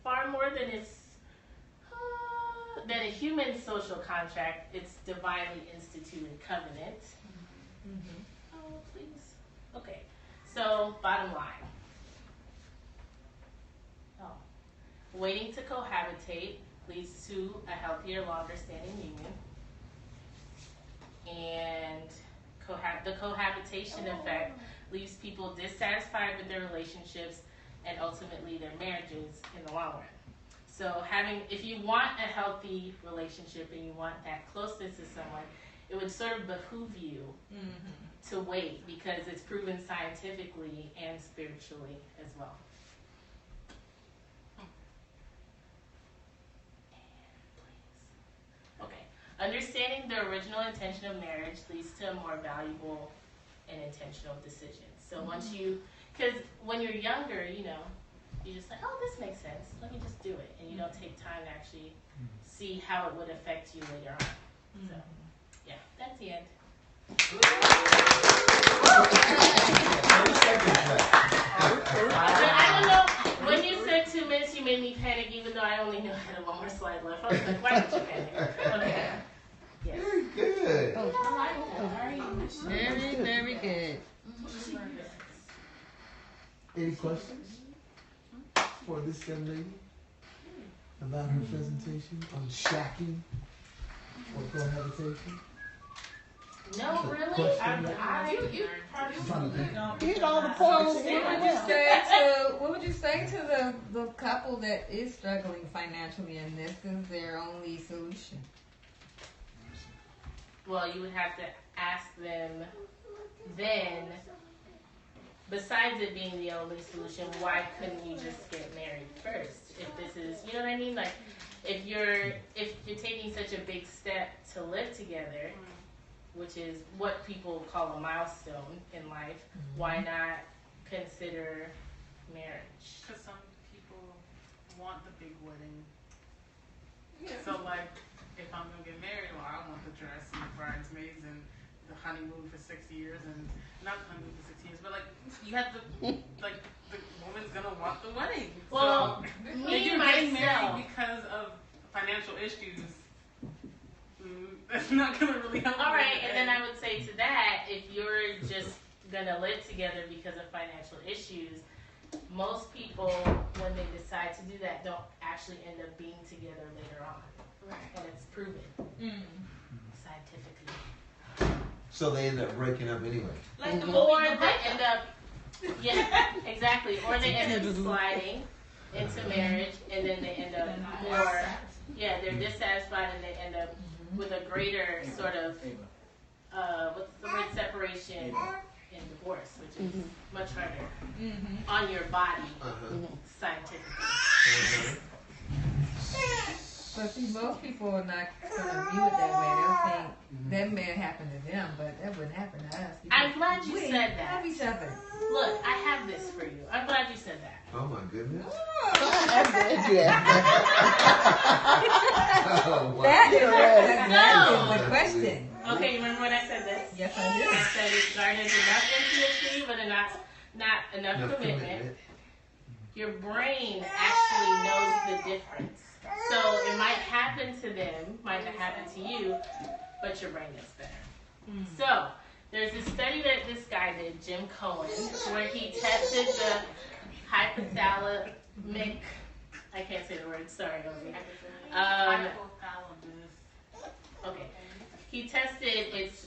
Far more than than a human social contract. It's divinely instituted covenant. Oh, please. Okay, so bottom line. Waiting to cohabitate leads to a healthier, longer-standing union. And the cohabitation effect leaves people dissatisfied with their relationships and ultimately their marriages in the long run. So if you want a healthy relationship and you want that closeness to someone, it would sort of behoove you to wait, because it's proven scientifically and spiritually as well. Understanding the original intention of marriage leads to a more valuable and intentional decision. So because when you're younger, you're just like, oh, this makes sense. Let me just do it. And you don't take time to actually see how it would affect you later on. So, yeah, that's the end. I don't know. When you said 2 minutes, you made me panic, even though I only knew I had one more slide left. I was like, why did you panic? Okay. Yes. Very good. Oh, I like that. Very, very good. Any questions for this young lady about her presentation on shacking or cohabitation? No, really? Hit all the points. What would you say to the couple that is struggling financially and this is their only solution? Well, you would have to ask them then, besides it being the only solution, why couldn't you just get married first? If this is, you know what I mean? Like, if you're taking such a big step to live together, which is what people call a milestone in life, why not consider marriage? Because some people want the big wedding. So, like, if I'm going to get married, well, I want the dress and the bridesmaids and the honeymoon for 6 years, and not the honeymoon for 6 years, but, like, you have to, like, the woman's going to want the wedding. Well, so, if you're getting married because of financial issues, that's not going to really help. All right, and then I would say to that, if you're just going to live together because of financial issues, most people, when they decide to do that, don't actually end up being together later on. Right. And it's proven scientifically. So they end up breaking up anyway. Like or they end up, yeah, exactly. Or they end up sliding into marriage, and then they end up more, they're dissatisfied, and they end up with a greater sort of, what's the word, separation and divorce, which is much harder on your body, scientifically. But see, most people are not going to view it that way. They'll think that may have happened to them, but that wouldn't happen to us. I'm glad you said that. Love each other. Look, I have this for you. I'm glad you said that. Oh my goodness. That is the question. Okay, you remember when I said this? Yes, I do. I said it's garners enough intimacy, but not enough commitment. Your brain actually knows the difference. So it might happen to to them might not happen to you, but your brain gets better. So there's this study that this guy did, Jim Cohen, where he tested the hypothalamic, I can't say the word, sorry, Ozzy. Okay. He tested its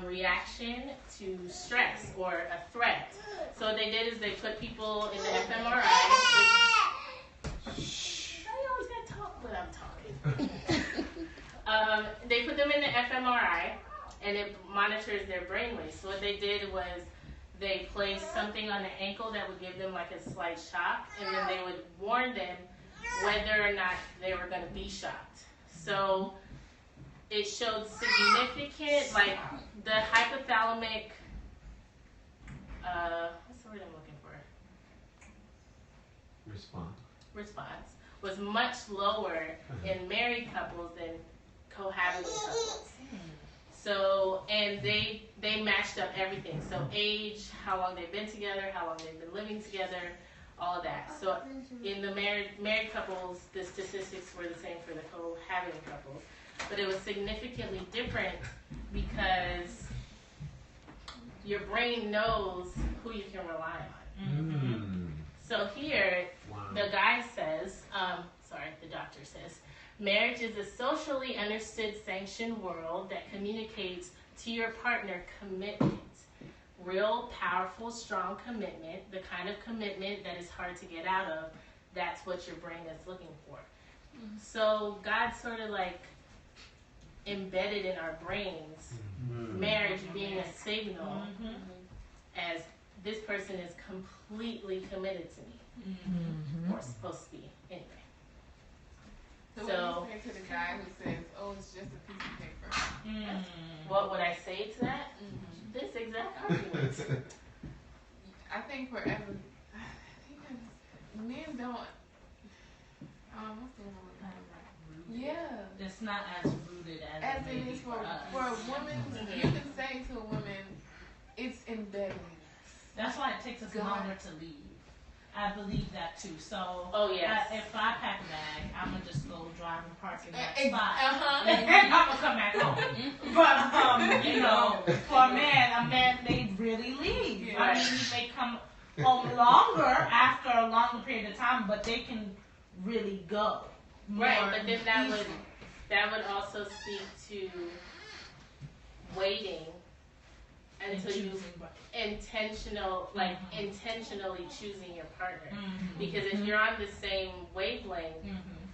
reaction to stress or a threat. So what they did is they put people in the fMRI. I always gotta talk when I'm talking. They put them in the fMRI, and it monitors their brainwaves. So what they did was they placed something on the ankle that would give them like a slight shock, and then they would warn them whether or not they were going to be shocked. So it showed significant, like the hypothalamic, what's the word I'm looking for? Response was much lower in married couples than cohabiting couples. So, and they matched up everything. So age, how long they've been together, how long they've been living together, all of that. So in the married couples, the statistics were the same for the cohabiting couples. But it was significantly different because your brain knows who you can rely on. So here, the guy says, the doctor says, marriage is a socially understood, sanctioned world that communicates to your partner commitment. Real, powerful, strong commitment, the kind of commitment that is hard to get out of, that's what your brain is looking for. So God sort of like embedded in our brains marriage being a signal as this person is completely committed to me, or supposed to be anyway. So what do you say to the guy who says, "Oh, it's just a piece of paper"? What would I say to that? This exact argument. I think for every, men don't. What's the word? Yeah. It's not as rooted as it is for a woman. You can say to a woman, "It's embedded in us." That's why it takes us longer to leave. I believe that too. So, if I pack a bag, I'm gonna just go drive and park in that spot, and I'm gonna come back home. But you know, for a man, they really leave. Yeah. I mean, they come home longer after a longer period of time, but they can really go. Right, but then that would also speak to waiting until you intentionally choosing your partner. Because if you're on the same wavelength,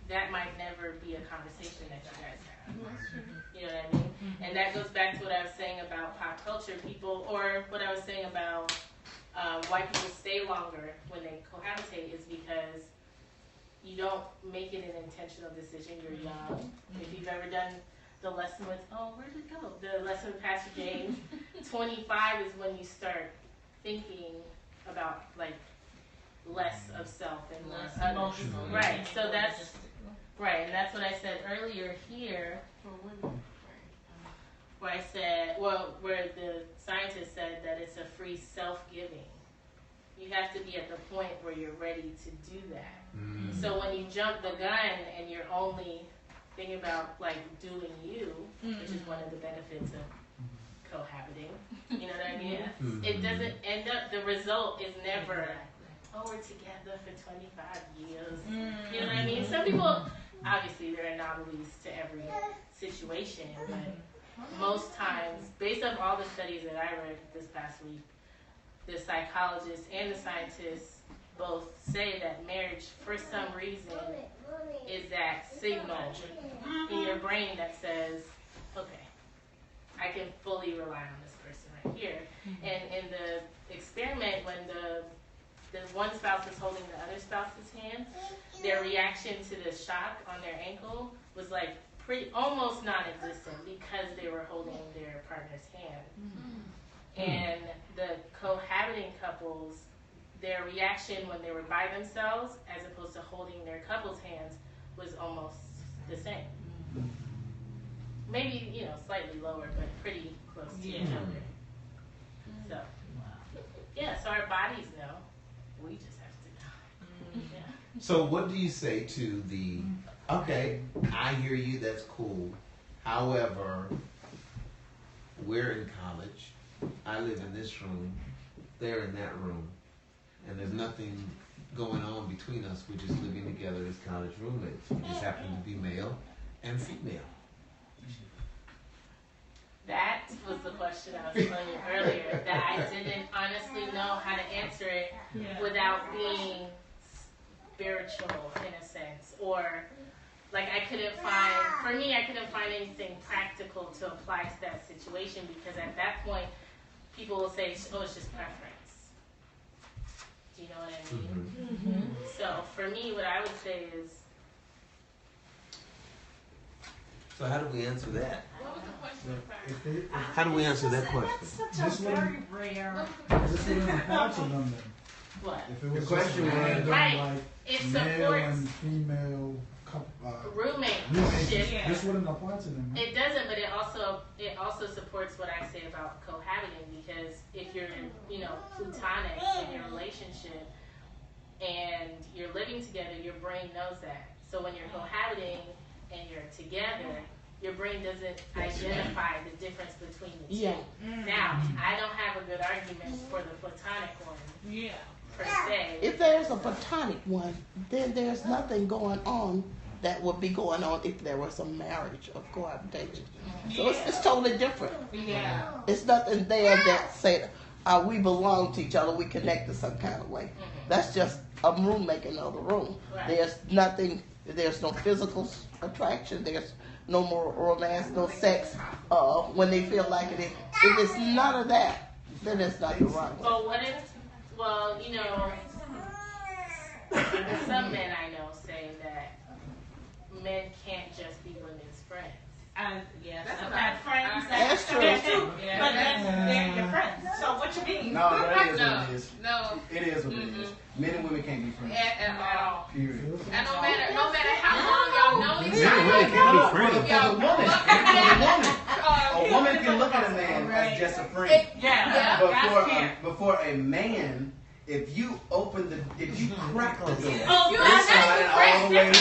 that might never be a conversation that you guys have. You know what I mean? And that goes back to what I was saying about pop culture people, or what I was saying about why people stay longer when they cohabitate, is because you don't make it an intentional decision. You're young. If you've ever done the lesson with, where did it go? The lesson with Pastor James, 25 is when you start thinking about like less of self and less emotional. Right. So that's right, and that's what I said earlier here. For women. Where I said, where the scientist said that it's a free self-giving. You have to be at the point where you're ready to do that. So when you jump the gun and you're only thinking about like doing you, which is one of the benefits of cohabiting, you know what I mean? It doesn't end up, the result is never, we're together for 25 years. You know what I mean? Some people, obviously there are anomalies to every situation, but most times, based on all the studies that I read this past week, the psychologists and the scientists both say that marriage, for some reason, is that signal in your brain that says, okay, I can fully rely on this person right here. And in the experiment, when the one spouse was holding the other spouse's hand, their reaction to the shock on their ankle was like almost non-existent because they were holding their partner's hand. And the cohabiting couples, their reaction when they were by themselves as opposed to holding their couple's hands was almost the same. Maybe, slightly lower, but pretty close to each other. So, so our bodies know. We just have to know. So what do you say to the Okay, I hear you. That's cool. However, we're in college. I live in this room. They're in that room, and there's nothing going on between us. We're just living together as college roommates. We just happen to be male and female. That was the question I was telling you earlier, that I didn't honestly know how to answer it without being spiritual in a sense, or like I couldn't find anything practical to apply to that situation, because at that point people will say, oh, it's just preference. Do you know what I mean? Mm-hmm. So for me, what I would say is, so how do we answer that? What was the question? How do we answer that question? Such a very rare. This wouldn't apply to them then. what? If it was The question just was- random, Right. like It male supports and female roommate roommates, shit. this wouldn't apply to them. It doesn't, but it also supports what I say about cohabiting, because if you're plutonic in your relationship and you're living together, your brain knows that. So when you're cohabiting and you're together, your brain doesn't identify the difference between the two. Yeah. Now, I don't have a good argument for the platonic one per se. If there's a platonic one, then there's nothing going on that would be going on if there was a marriage or cohabitation. So it's totally different. Yeah. It's nothing there that said we belong to each other, we connect in some kind of way. That's just a room making another room. Right. There's nothing, there's no physical attraction, there's no more romance, no sex when they feel like it. If it's none of that, then it's not the right way. But what if, well, some men I know say that men can't just be women's friends. Yes, That's I've what had friends That's true. That's true. But they're your friends. So what you mean? No, that is No, what it is. no, It is what it is. Men and women can't be friends. at all. Period. And no matter how long y'all know each Men and women other, can't be friends. y'all For a woman can look at a man as just a friend. Yeah. But for a man, if you crack the door, Oh, you it's sliding all the way in.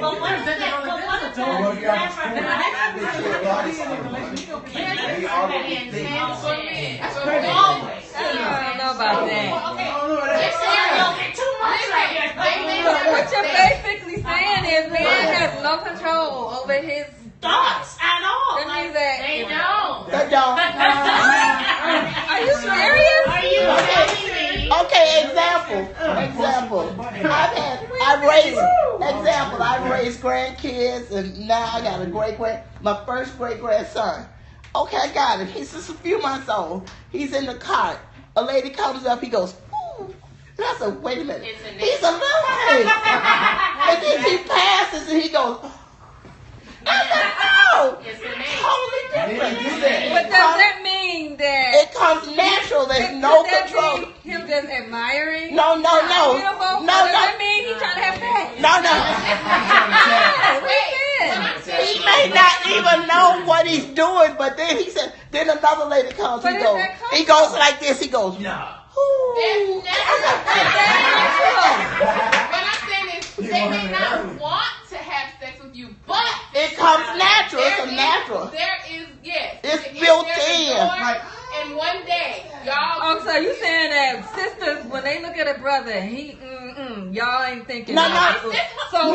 But what is that? Well, you have to It's your body still. We already think. for men, Always. I don't know about that. okay, Oh, no, that's Don't get too much right here. What you're basically saying is man has no control over his Thoughts at all. That means that They don't. They don't. Are you serious? Are you telling me? Okay, example. I've raised grandkids, and now I got my first great grandson. Okay, I got him. He's just a few months old. He's in the cart. A lady comes up, he goes, ooh. And I said, wait a minute. He's a little thing. And then he passes, and he goes, I said, no. It's a name. Totally different. But does that mean that It comes natural. There's no could that control. mean him just admiring? No. Beautiful? No. Does that mean he trying to have sex? No. He may not even know what he's doing, but then he said, then another lady comes. But He goes like this. He goes, No. ooh. what I'm saying is they may not want to have sex with you, but It comes natural. It's a natural. There is, yes. It's built there's a in. door, and one day, y'all. Oh, so you saying that sisters, when they look at a brother, he, y'all ain't thinking. No. So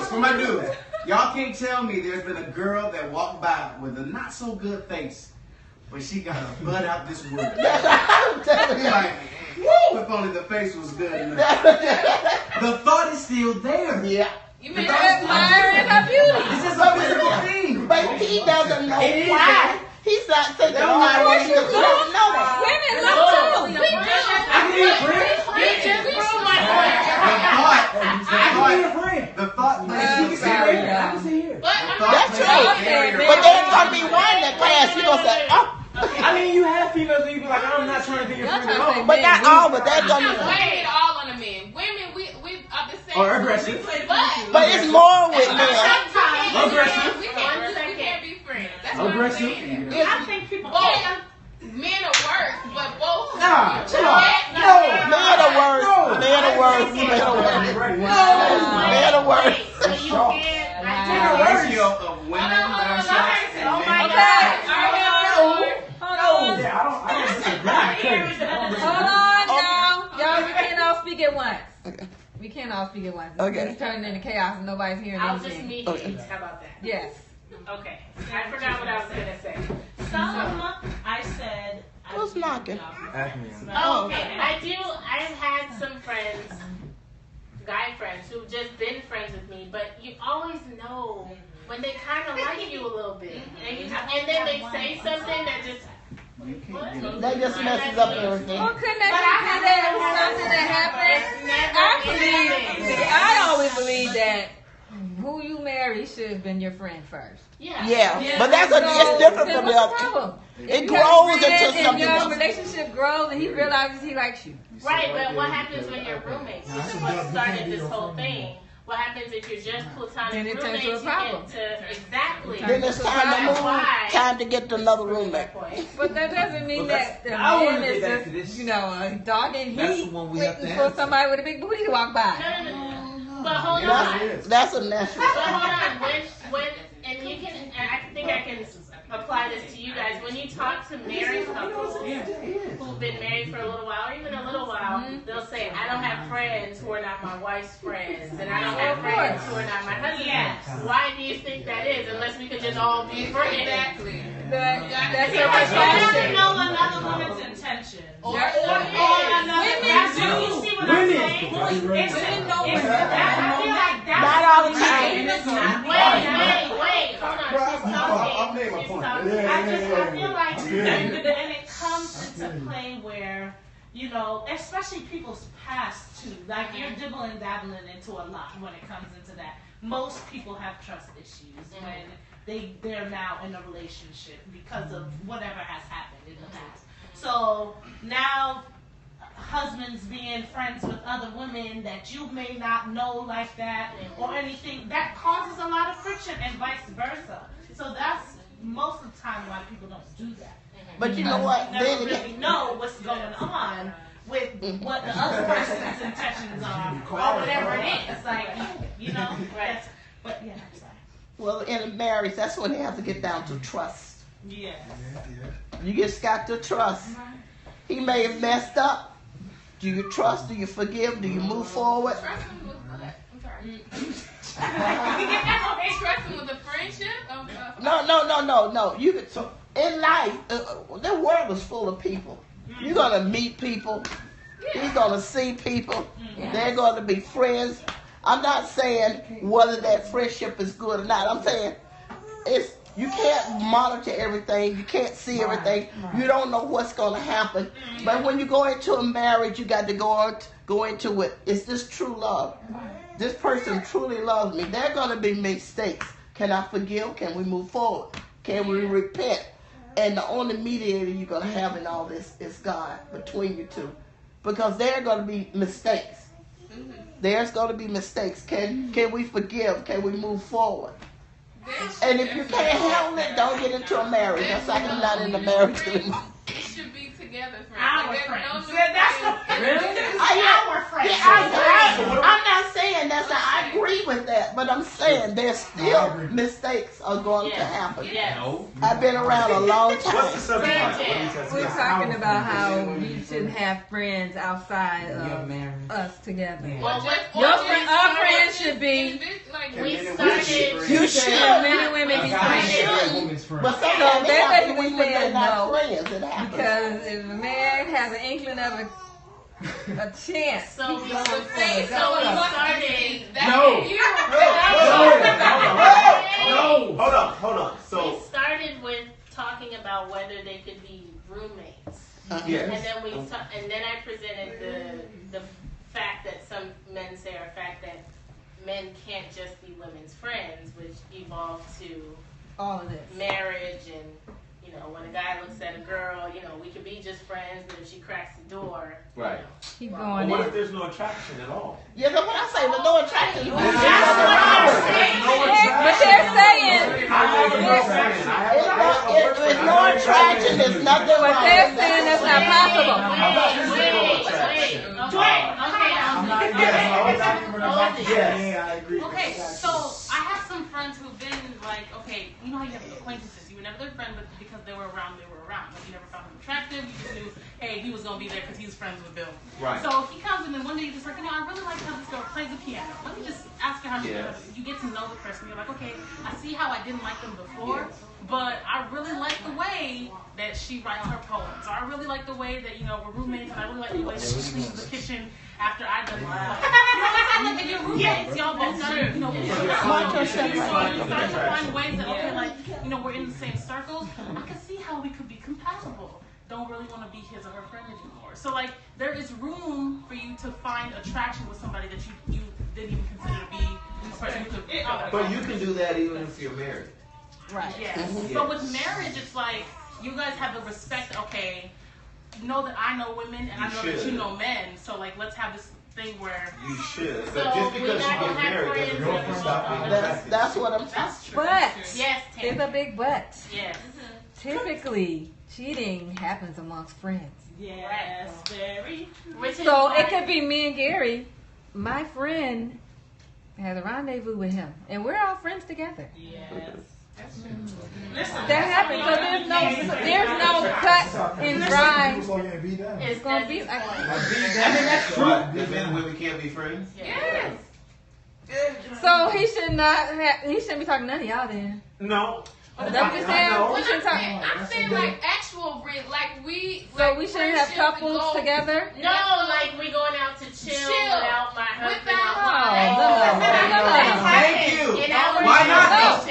For my dudes, y'all can't tell me there's been a girl that walked by with a not so good face, but she got her butt out this wood. I'm telling you. Like, woo, if only the face was good enough. The thought is still there. Yeah. You may The not thought is admiring her beauty. This is a physical thing. But he doesn't know It is. why. He's not thinking Don't why. know what He you don't know that. Women look too. We just proved my point. The thought plays a very That's true. But there's gonna be one that class. He gonna say, oh. I mean, you have females that you be like, I'm not trying to be your friend at all. But not all. But that's I'm gonna not be. weighing it all on the men. Women, we are the same. Or aggressive. But it's more with men. Sometimes Aggressive. we can't be friends. That's Aggressive. I think people Both. Men are worse, but both. Nah, chill out. Men are worse. Men are worse. Men are worse. Men are worse. So you can't. The ratio of women that are shocked and Oh men my that God. Yeah, I don't disagree. Hold on now. Y'all, we can't all speak at once. We can't all speak at once. Okay. It's turning into chaos and nobody's hearing I'll just anything. mediate. How about that? Yes. Okay. I forgot what I was gonna say. I said. Who's knocking? Oh, okay. I've had some friends, guy friends, who've just been friends with me, but you always know when they kind of like you a little bit. And then they say something that just. That just messes up everything. Well, couldn't that be something that happened? I always believe that who you marry should have been your friend first. Yeah, but it's different from the other. It grows into something your else. relationship grows and he realizes he likes you. Right, but what happens when you're roommates? This is what started this whole thing. What happens if you're just platonic Then it turns roommates? to a problem. Exactly. Then it's time to move. Time to get to another roommate. But that doesn't mean that the I wanna man get back is to just, this. you know, a dog in That's heat the one we have to waiting for answer. somebody with a big booty to walk by. No. But hold on. That's a natural. But hold on. When and you can, and I think I can apply this to you guys. When you talk to married couples who've been married for a little while, or even a little while, they'll say, "I don't have friends who are not my wife's friends, and I don't have friends who are not my husband's friends." Why do you think that is? Unless we could just all be friends. Exactly. That's You your don't question. know another woman's intention. Or Women do. You see what I'm saying? Women know I feel like that's Not all the time. Wait. Hold on. I've made my point. I feel like when it comes into play where, you know, especially people's past too, like you're dibbling dabbling into a lot when it comes into that. Most people have trust issues when they're now in a relationship because of whatever has happened in the past. So now husbands being friends with other women that you may not know like that or anything, that causes a lot of friction and vice versa. So that's most of the time why people don't do that. But you know what? Never really know what's going on with what the other person's intentions are or whatever it is. Like, you know, that's, but yeah, I'm sorry. Well, in a marriage, that's when they have to get down to trust. Yeah. You just got to trust. He may have messed up. Do you trust? Do you forgive? Do you move forward? Trust him with what? I'm sorry. Trust him with a friendship? No. You could. So in life, the world is full of people. You're gonna meet people. You're gonna see people. They're gonna be friends. I'm not saying whether that friendship is good or not. I'm saying you can't monitor everything. You can't see everything. You don't know what's going to happen. But when you go into a marriage, you got to go into it. Is this true love? This person truly loves me. There are going to be mistakes. Can I forgive? Can we move forward? Can we repent? And the only mediator you're going to have in all this is God between you two. Because there are going to be mistakes. There's going to be mistakes. Can we forgive? Can we move forward? And if you can't handle it, don't get into a marriage. That's like I'm not in a marriage anymore. We should be together, friends. Our Like, friends. that's Our friends. I'm not saying that. I agree with that, but I'm saying there's still mistakes are going to happen. Yes. I've been around a long time. What's the subject matter? We're talking about how we shouldn't have friends outside of us together. Our friends should be. We started. You should. Men and women be friends. But sometimes they They're have to basically be when they're saying not no. friends. It happens. Because if a man has an inkling of a chance, So we started. Hold on. So we started with talking about whether they could be roommates, yes. and then I presented the fact that some men say, or fact that men can't just be women's friends, which evolved to All of this. marriage, and when a guy looks at a girl, we could be just friends. friends, but if she cracks the door, Right. Keep But going. what in. if there's no attraction at all? Yeah, that's what I say. With no attraction, But they're saying, if there's no attraction, there's nothing but wrong they're with saying that. that's not possible. Yeah, I agree. Okay, so I have some friends who've been like, okay, you know how you have acquaintances. You were never their friend, but because they were around, they were around. Like, you never found him attractive. You just knew, hey, he was going to be there because he was friends with Bill. Right. So he comes in and one day you're just like, I really like how this girl plays the piano. Let me just ask her how she does it. You get to know the person. You're like, okay, I see how I didn't like them before, but I really like the way that she writes her poems. Or I really like the way that, we're roommates, and I really like the way that she cleans the kitchen after I done it. You know what I'm saying? Like, if you're roommates, y'all both got to, you start to find ways that, okay, like, we're in the same circles. I can see how we could be compatible. Don't really want to be his or her friend anymore. So, like, there is room for you to find attraction with somebody that you didn't even consider to be a person who could. But you can do that even if you're married. Right. Yes. But with marriage, it's like you guys have the respect. Okay, know that I know women and I know that you know men. So like, let's have this thing where you should. But just because you get married doesn't mean you stop being attracted. That's what I'm talking But yes, there's a big but. yes. Typically, cheating happens amongst friends. Yes, very. So it could be me and Gary. My friend has a rendezvous with him, and we're all friends together. Yes. That happens. So there's no cut and dry. It's gonna be like. That's true. Then women can't be friends. Yes. So he should not. He shouldn't be talking to none of y'all then. No. That's what you're saying. We shouldn't talk. I'm saying like actual friends, like we. So like we shouldn't have friendships couples go- together. No, like we going out to chill without my husband. Thank you. Why not?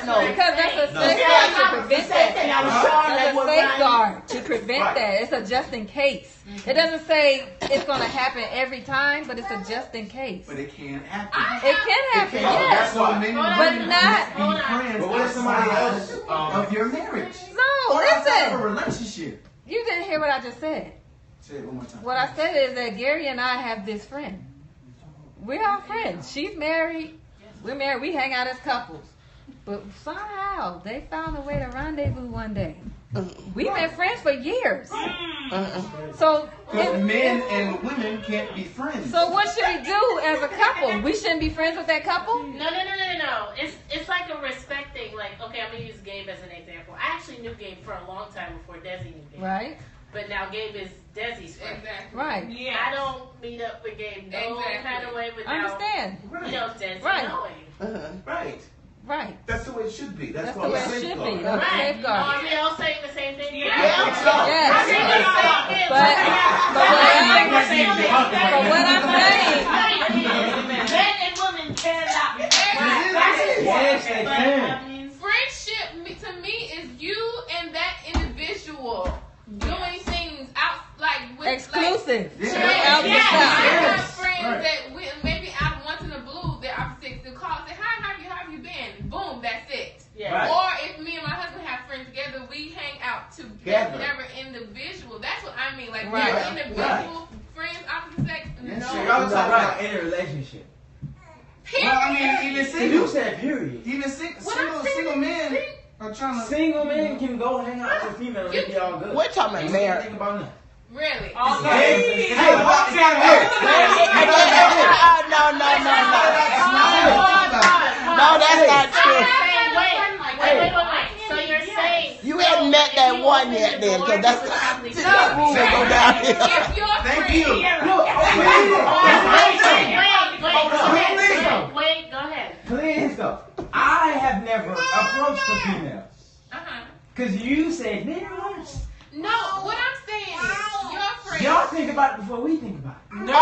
No. Because that's a safeguard to prevent that. That's a safeguard to prevent that. It's a just in case. It doesn't say it's going to happen every time, but it's a just in case. But it can happen. It can happen, yes. That's why many But women not. be friends. But what if somebody else of your marriage? No, Or outside of a listen. relationship? You didn't hear what I just said. Say it one more time. What I said is that Gary and I have this friend. We're all friends. She's married. We're married. We hang out as couples. But somehow they found a way to rendezvous one day. We've been friends for years. So Because men and women can't be friends. So what should we do as a couple? We shouldn't be friends with that couple? No. It's like a respect thing. Like, okay, I'm gonna use Gabe as an example. I actually knew Gabe for a long time before Desi knew Gabe. Right. But now Gabe is Desi's friend. Exactly. Right. I don't meet up with Gabe no kind of way without Understand. Desi Right. knowing. Right. Right. That's the way it should be. That's That's the called way a it should safeguard. be. That's a Right. safeguard. Are we all saying the same thing? Yes. But what I'm saying, men and women cannot be Yes, they can. Friendship to me is you and that individual doing things out like with exclusive. Like, Out yeah, the I side. have friends that we maybe out of once in a blue that I'm sick to call say hi, how have you been? Boom, that's it. Yeah. Right. Or if me and my husband have friends together, we hang out together. Never individual. That's what I mean. Like Right. we're individual friends, opposite sex. Yes, No. sir. Y'all talking about in a relationship. Well, I mean, even You single. said period. Even single men are trying to. Single men can go hang out with females and be all good. We're talking about Ain't marriage. Think about nothing. Really? Hey, No, that's not true. Wait. So you're saying You hadn't met that one yet, then, because that's that rule will go down here. If your Thank friend, you. Wait, go ahead. Please though. I have never approached a female. Cause you said nigga once. no, what I'm saying is your friend. Y'all think about it before we think about it. No.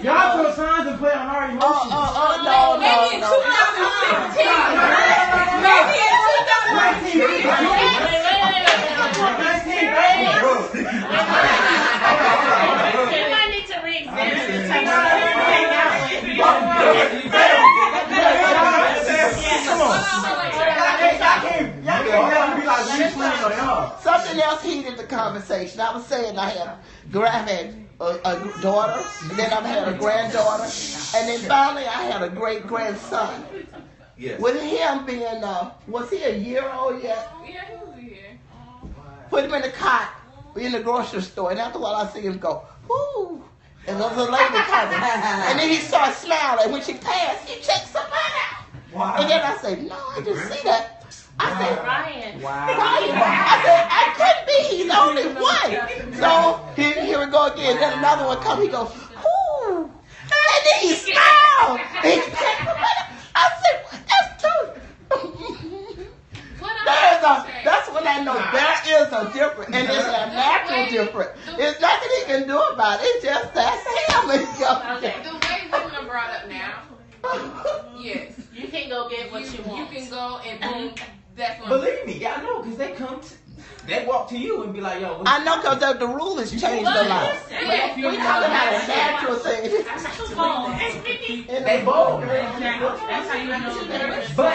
Y'all throw signs and play on our emotions. Maybe in 2015. Maybe in 2015. You might need to re-examine the type of people you hang out with. Come on. Y'all something else heated the conversation. I was saying I had a daughter, and then I've had a granddaughter, and then finally I had a great grandson. Yes. With him being, was he a year old yet? Yeah, he was here. Put him in the cot in the grocery store, and after a while I see him go, whoo, and there was a lady coming. And then he started smiling. When she passed, he checked somebody out. Wow. And then I said, no, I didn't see that. I said, Ryan. Ryan. I said, I couldn't be. He's only one. So here we go again. Then another one come. He goes, whoo. And then he smiled. And he checked somebody out. I said, that's two. That's when I know there is a difference, and it's a natural difference. There's nothing he can do about it. It's just that's him. Okay. The way women are brought up now, yes, you can go get what you want. You can go and boom. That's what. Believe me, y'all know, because they walk to you and be like, yo. I know, because the rule has changed a lot. Yeah. We talking about a natural thing. They bold. That's how you know. But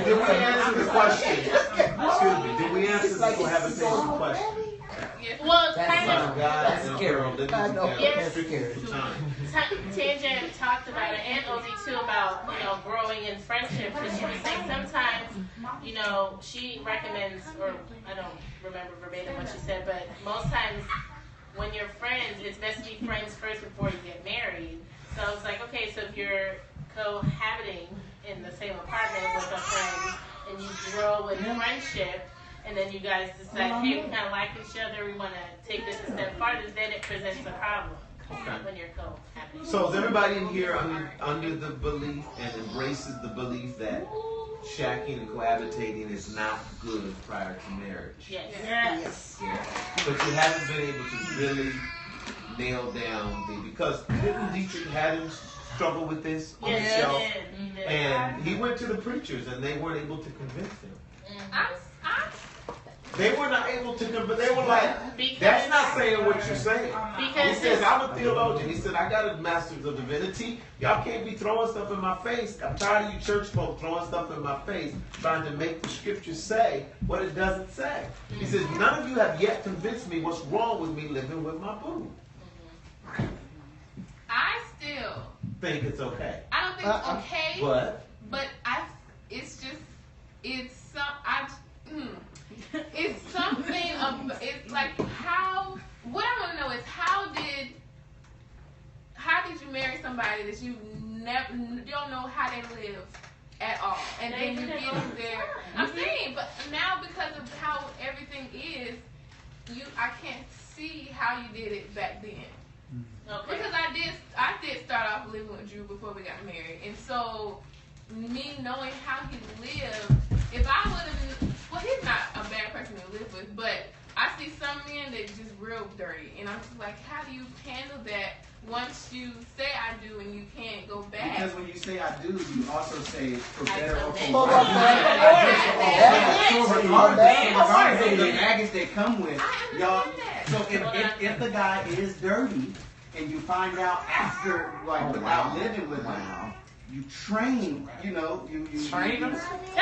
Did we answer the question? Excuse me. Did we answer the cohabitation question? Well, it's kind of. Guys and girls living Yes. together for time. Tangent talked about it, and Ozzy too, about, you know, growing in friendship. Because she was saying sometimes, you know, she recommends, or I don't remember verbatim what she said, but most times when you're friends, it's best to be friends first before you get married. So it's like, okay, so if you're cohabiting in the same apartment with a friend and you grow in friendship, and then you guys decide, hey, we kind of like each other, we want to take this a step farther, then it presents a problem when you're cohabiting. So is everybody in here under the belief and embraces the belief that shacking and cohabitating is not good prior to marriage? Yes. Yeah. But you haven't been able to really nail down because didn't Dietrich Haddon struggle with this on the show? He did. And he went to the preachers and they weren't able to convince him. They were not able to convince. They were like, that's not saying what you're saying. He says, I'm a theologian. He said, I got a master's of divinity. Y'all can't be throwing stuff in my face. I'm tired of you church folk throwing stuff in my face, trying to make the scriptures say what it doesn't say. He says, none of you have yet convinced me what's wrong with me living with my boo. I still think it's okay. I don't think it's okay. But it's something of, it's like what I want to know is how did you marry somebody that you don't know how they live at all, and then you get them there. I'm saying, but now because of how everything is, I can't see how you did it back then. Okay. Because I did start off living with Drew before we got married, and so me knowing how he lived, if I would have, well, he's not a bad person to live with, but I see some men that just real dirty, and I'm just like, how do you handle that once you say I do and you can't go back? Because when you say I do, you also say for better or for For worse. regardless of the baggage they come with, y'all. So if the guy is dirty, and you find out after, like, without living with him, you train, you train him? I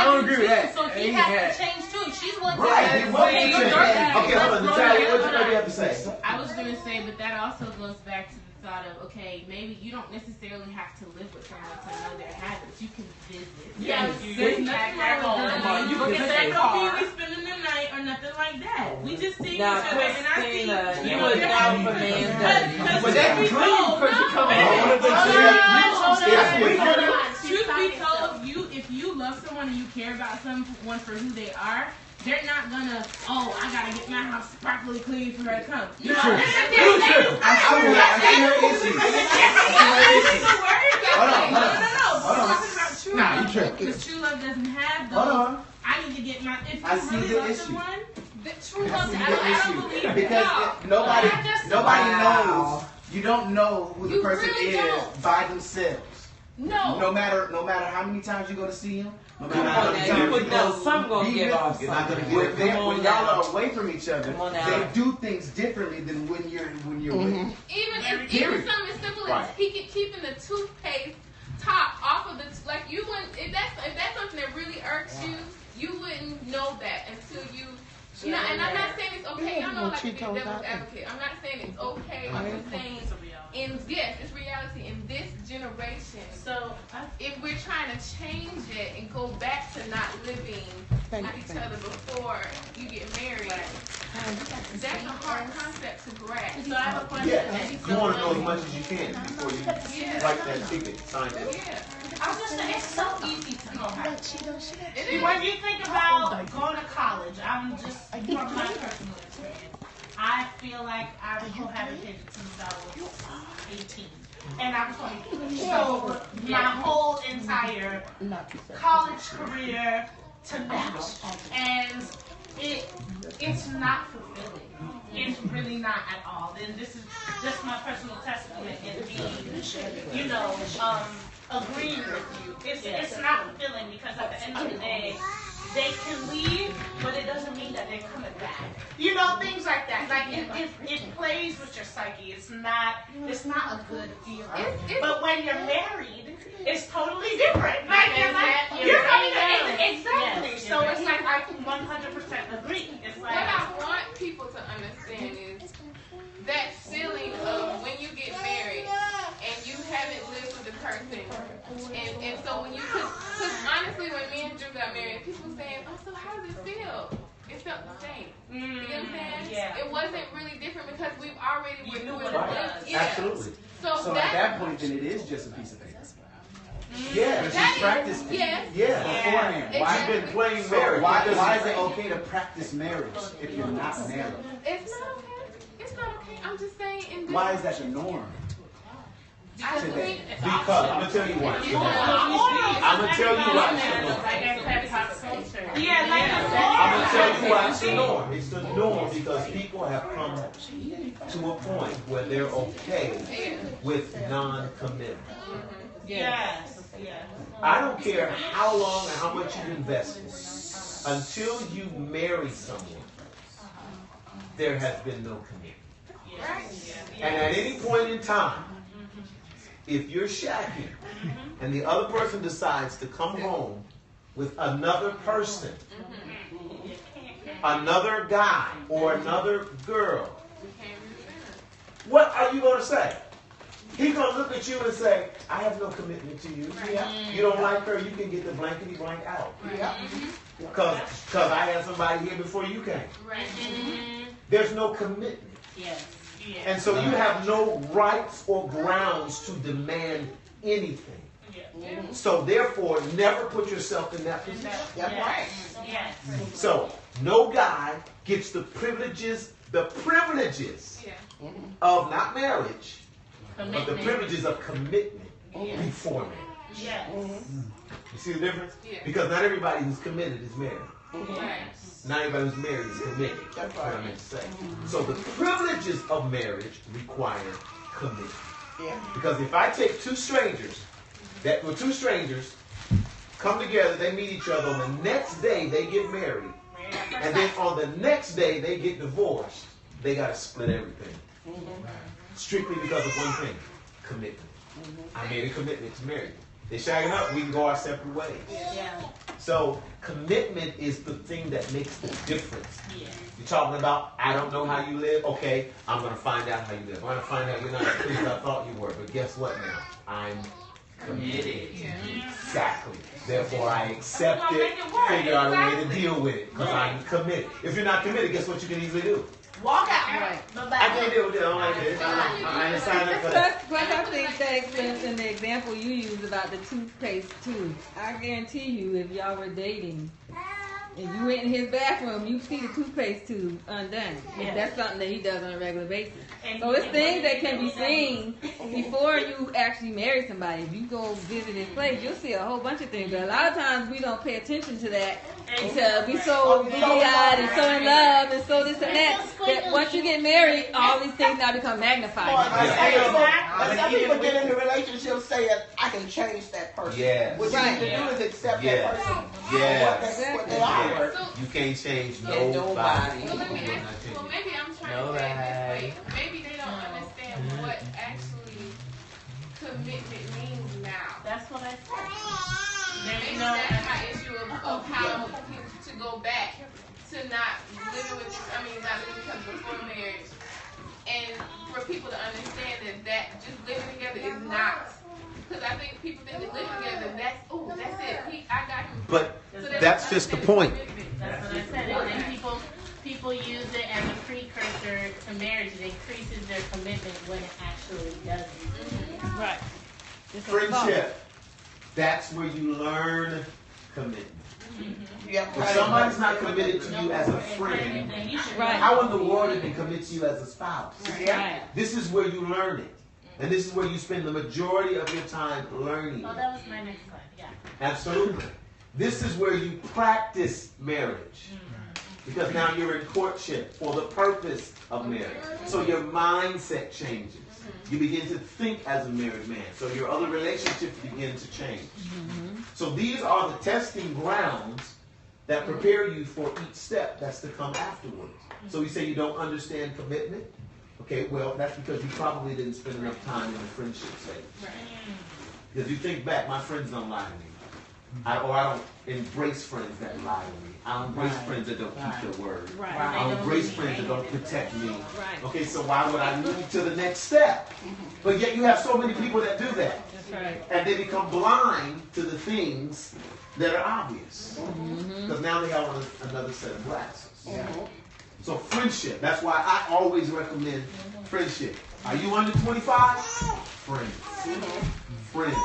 don't agree with that. So he has to change too. She's one right. Okay, hold on. Natalia, what you have to say? I was going to say, but that also goes back to the thought of, okay, maybe you don't necessarily have to live with someone to know their habits. You can visit. Yes. There's nothing wrong with you. Look at that car. We spending the night or nothing like that. We just see each other, and I see you was down for man's dirty. But that dream because you come Truth be told, if you love someone and you care about someone for who they are, they're not gonna, I gotta get my house sparkly clean for her to come. You know, I see her issue. Hold on. Talking about true love. Because true love doesn't have those. I need to get my, if you really love someone, the true love, I don't believe because nobody knows. You don't know who the person is by themselves. No. No matter how many times you go to see him, no matter how many times you know some gonna get off. You're not gonna when get when y'all are away from each other, they do things differently than when you're with. Even something as simple as keeping the toothpaste top off of the like you wouldn't if that's something that really irks you, you wouldn't know that until you. And I'm not saying it's okay. I know like to be devil's advocate. I'm not saying it's okay. I'm just saying it's reality in this generation. So if we're trying to change it and go back to not living with each other before you get married, that's a hard concept to grasp. So I have a question. Yeah, you want to know as much as you can before you write that ticket, sign it. Yeah. I was just saying, it's so easy to cohabit. When you think about going to college, I'm just from my personal experience. I feel like I've cohabitated since I was 18. And I'm 20. So my whole entire college career to now. And it's not fulfilling. It's really not at all. And this is just my personal testament and being, agreeing with you. It's not fulfilling because at the end of the day, they can leave, but it doesn't mean that they're coming back. Things like that. Like it plays with your psyche. It's not a good feeling. But when you're married, it's totally different. Like you're coming in exactly. Yes, so it's like I 100% agree. It's like what I want people to understand is that feeling of when you get married and you haven't lived with the person, and so when you, because honestly, when me and Drew got married, people were saying, "Oh, so how does it feel?" It felt the same. You know what I'm saying? Yeah. It wasn't really different because we've already knew what it it was. was. Yeah. Absolutely. So at that point, then it is just a piece of paper. Yeah, But you practiced it. Yes. yeah. Beforehand. You've been playing So marriage. why is it okay to practice marriage if you're not married? It's not okay. It's not okay. I'm just saying. In this Why is that the norm? I today? think Because I'm gonna tell you why. I'm gonna tell you why it's the norm. I'm gonna tell you why it's the norm. It's the norm because people have come to a point where they're okay with non-commitment. yes. I don't care how long and how much you've invested. Until you marry someone, there has been no commitment. And at any point in time, if you're shacking and the other person decides to come home with another person, another guy or another girl, what are you going to say? He's going to look at you and say, I have no commitment to you. You don't like her, you can get the blankety blank out. Because I had somebody here before you came. There's no commitment. And so you have no rights or grounds to demand anything. So therefore, never put yourself in that position. So no guy gets the privileges of not marriage, but the privileges of commitment before marriage. You see the difference? Because not everybody who's committed is married. Not everybody who's married is committed. That's what I meant to say. So the privileges of marriage require commitment. Because if I take two strangers come together, they meet each other, on the next day they get married, and then on the next day they get divorced, they got to split everything. Strictly because of one thing, commitment. I made a commitment to marry you. They're shagging up, we can go our separate ways. So commitment is the thing that makes the difference. You're talking about, I don't know how you live. Okay, I'm going to find out how you live. I'm going to find out you're not as clean as I thought you were. But guess what now? I'm committed. Exactly. Therefore, I accept it, figure out a way to deal with it. Because I'm committed. If you're not committed, guess what you can easily do? Walk out. I can't deal with it. I don't like this. I ain't signing up for that. Plus, I think that in the example you used about the toothpaste too, I guarantee you, if y'all were dating, and you went in his bathroom, you see the toothpaste tube undone. If that's something that he does on a regular basis. So it's things that can be seen before you actually marry somebody. If you go visit his place, you'll see a whole bunch of things. But a lot of times we don't pay attention to that to be so big-eyed and so in love and so this and that. That once you get married, all these things now become magnified. But some people get into relationships saying, I can change that person. Yes. What you need to do is accept Yes. that person. Yes. That's what they are. You can't change Nobody. nobody. Well, maybe I'm trying to say it this way. Maybe they don't understand what actually commitment means now. That's what I said. Maybe that's my issue of how to go back to not living with, not living because before marriage. And for people to understand that just living together is not, because I think people think that living together, that's it. I got him. But that's just the point. That's what I said. And then people use it as a precursor to marriage. It increases their commitment when it actually doesn't. Right. Friendship. That's where you learn commitment. Mm-hmm. If somebody's not committed to you as a friend, how in the world did they commit to you as a spouse? Right. This is where you learn it. And this is where you spend the majority of your time learning. Oh, that was my next slide. Yeah. Absolutely. This is where you practice marriage. Because now you're in courtship for the purpose of marriage. So your mindset changes. You begin to think as a married man. So your other relationships begin to change. So these are the testing grounds that prepare you for each step that's to come afterwards. So you say you don't understand commitment? Okay, well, that's because you probably didn't spend enough time in the friendship stage. Because you think back, my friends don't lie to me. I don't embrace friends that lie to me. I don't embrace friends that don't keep their word. I don't embrace friends that don't protect me. Okay, so why would I move to the next step? But yet you have so many people that do that. And they become blind to the things that are obvious. Because now they have another set of glasses. So friendship, that's why I always recommend friendship. Are you under 25? Friends. Friends.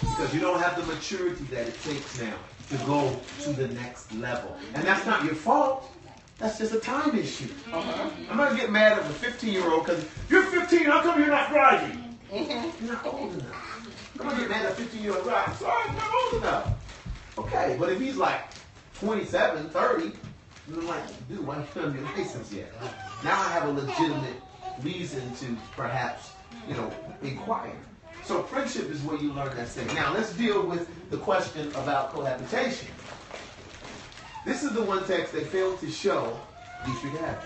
Because you don't have the maturity that it takes now to go to the next level. And that's not your fault. That's just a time issue. I'm not getting mad at a 15-year-old because you're 15, how come you're not driving? You're not old enough. I'm not getting mad at a 15-year-old guy. I'm sorry, I'm not old enough. Okay, but if he's like 27, 30, I'm like, dude, why don't you have your license yet? Now I have a legitimate reason to perhaps, inquire. So friendship is where you learn that thing. Now let's deal with the question about cohabitation. This is the one text they failed to show you should have.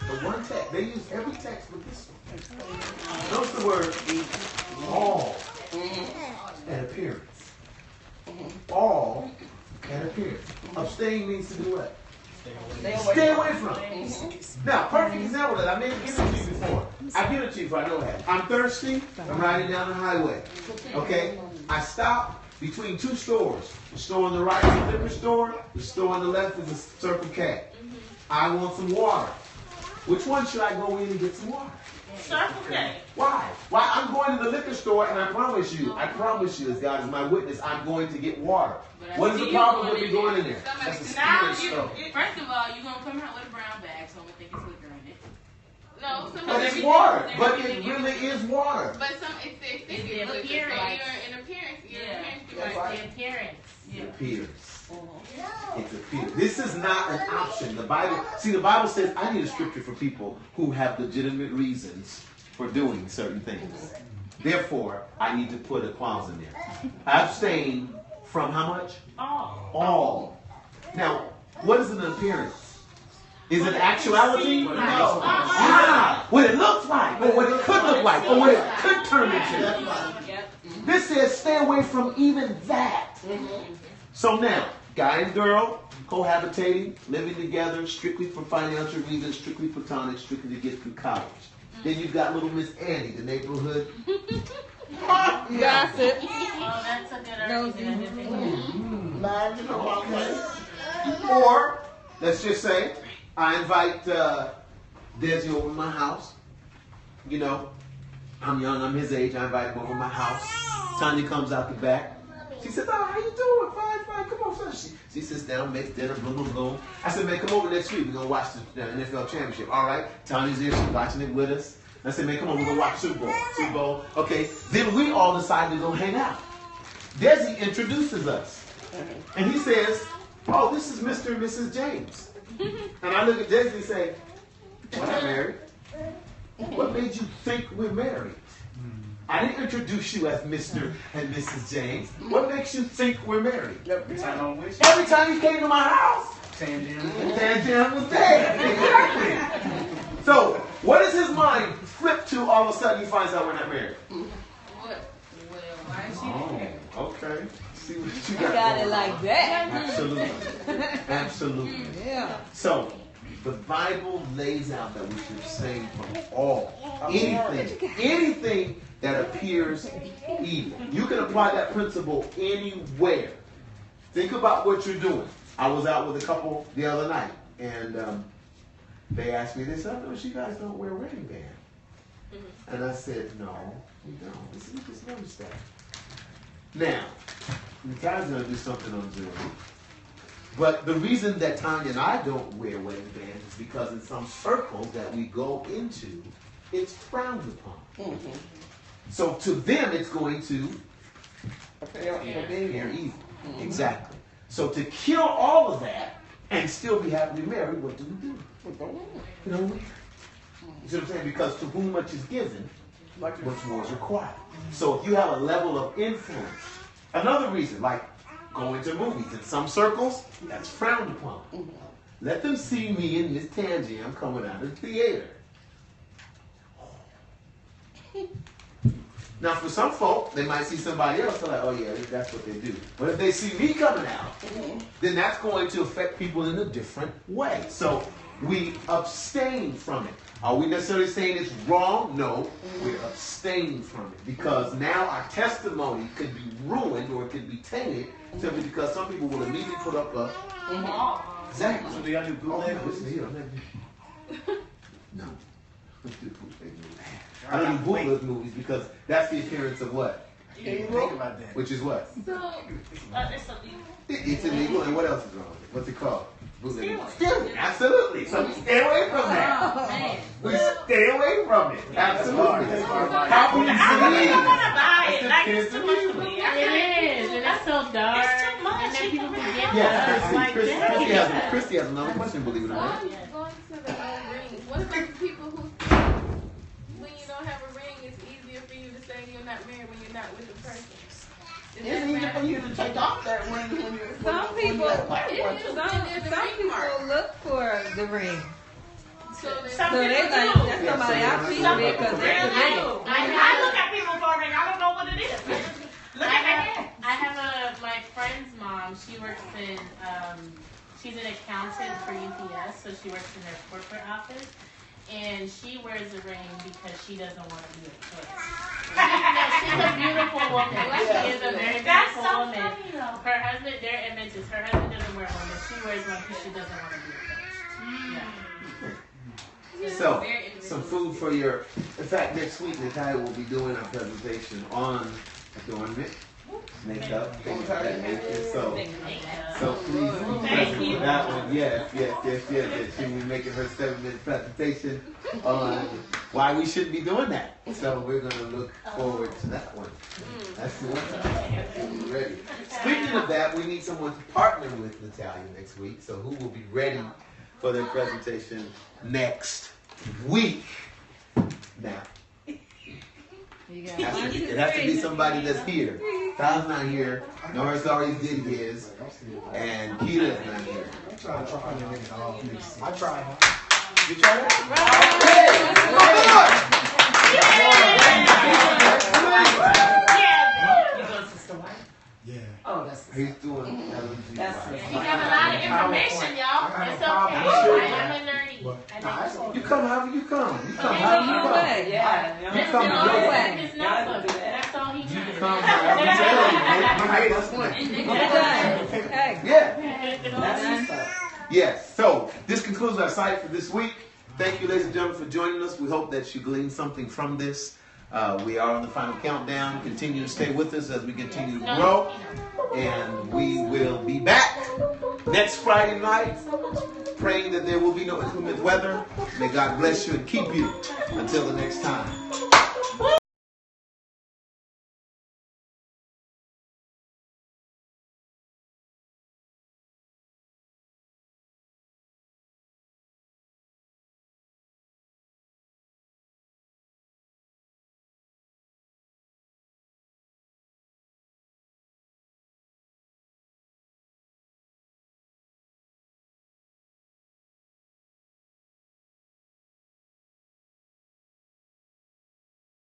The one text, they use every text but this one. Notice the word all and appearance. All and appearance. Abstain means to do what? Stay away from it. Now, perfect example of that. I may have given it to you before. I've given it to you before, I know that. I'm thirsty. I'm riding down the highway. Okay? I stop between two stores. The store on the right is a liquor store. The store on the left is a Circle K. I want some water. Which one should I go in and get some water? Circle K. Why? Why? I'm going to the liquor store and I promise you, as God is my witness, I'm going to get water. What is the problem with me going in there? That's a spirit store. First of all, you're going to come out with a brown bag, so I'm going to think it's liquor in it. No, but it's water. But it really is water. But it's the appearance. Your appearance. The appearance. It appears. It appears. This is not an option. The Bible says I need a scripture for people who have legitimate reasons for doing certain things. Therefore, I need to put a clause in there. Abstain from how much? All. Now, what is an appearance? Is it actuality? No. What it looks like, or what it could look like, or what it could turn into. This says stay away from even that. So now, guy and girl, cohabitating, living together, strictly for financial reasons, strictly platonic, strictly to get through college. Then you've got little Miss Annie, the neighborhood. Gossip. Oh, that's a good argument. Or, let's just say, I invite Desi over to my house. I'm young, I'm his age, I invite him over to my house. Tanya comes out the back. She says, how you doing? Fine, come on, son. She sits down, makes dinner, boom. I said, man, come over next week. We're going to watch the NFL championship. All right. Tanya's here. She's watching it with us. I said, man, come on, we're going to watch Super Bowl. Okay. Then we all decided to go hang out. Desi introduces us. And he says, oh, this is Mr. and Mrs. James. And I look at James and say, we're not married. What made you think we're married? I didn't introduce you as Mr. and Mrs. James. What makes you think we're married? Every time you came to my house, Tanjam was there. Exactly. So, what is his mind flip to all of a sudden he finds out we're not married? Why is she there? Okay. See what you You got it going like on. that. Absolutely. Absolutely. Yeah. So, the Bible lays out that we should abstain from all, anything that appears evil. You can apply that principle anywhere. Think about what you're doing. I was out with a couple the other night, and they asked me, they said, I noticed you guys don't wear wedding band. And I said, no, we don't. They said, we just noticed that. Now, Natalia's going to do something on Zoom. But the reason that Tanya and I don't wear wedding bands is because in some circles that we go into, it's frowned upon. So to them, it's going to appear evil. Exactly. So to kill all of that and still be happily married, what do? We don't wear. You see what I'm saying? Because to whom much is given, much more is required. So if you have a level of influence, another reason, like going to movies. In some circles, that's frowned upon. Let them see me and Miss Tangiam coming out of the theater. Now, for some folk, they might see somebody else, they're like, oh yeah, that's what they do. But if they see me coming out, then that's going to affect people in a different way. So we abstain from it. Are we necessarily saying it's wrong? No, we're abstaining from it. Because now our testimony could be ruined or it could be tainted simply because some people will immediately put up a... Exactly. So do y'all do bootleg? No. I don't do bootleg movies because that's the appearance of what? Think about that. Which is what? So, it's illegal. It's illegal, and what else is wrong with it? What's it called? Bootleg. Stealing. Absolutely. So we stay away from that. We stay away from it. Absolutely. How can you I'm see? gonna buy it. Like, it's too much for me. It is, and it's so dark. It's too much. And then people forget that. Yes, Christy has another question, believe it or not. Going to the ring. What about the people who, when you don't have a ring, it's easier for you to say you're not married when you're not with the person? It's easier for you to take off that ring when you're Some people mark. look for the ring. So So they like, that's somebody I see with because they're the ring. I look at people for a ring. I don't know what it is. Look at that. I have my friend's mom. She works in, she's an accountant for UPS, so she works in their corporate office. And she wears a ring because she doesn't want to be a kid. She's a beautiful woman. She is a very beautiful woman. Her husband, they're adventurous. Her husband doesn't wear one, but she wears one because she doesn't want to be a coach. So, some food for your... In fact, next week, Natalia will be doing a presentation on adornment, makeup, things of that nature. So please be present for that one. Yes. She will be making her 7-minute presentation on why we shouldn't be doing that. So we're going to look forward to that one. That's the one. We'll be ready. Speaking of that, we need someone to partner with Natalia next week. So who will be ready for their presentation next week? Now, it has to be somebody that's here. Kyle's not here. Norris already did his. And Keita's not here. I tried. You tried it? Yeah. Oh, that's He's doing LMG. That's You have a lot of information, y'all. It's okay. I am a nerdy. You come however you come. You come Ain't however no you come. way. yeah. You come no way. His notebook. That's all he You does. come however you come. Hey. Yeah. Yes. So this concludes our site for this week. Thank you, ladies and gentlemen, for joining us. We hope that you gleaned something from this. We are on the final countdown. Continue to stay with us as we continue to grow. And we will be back next Friday night, praying that there will be no inclement weather. May God bless you and keep you until the next time.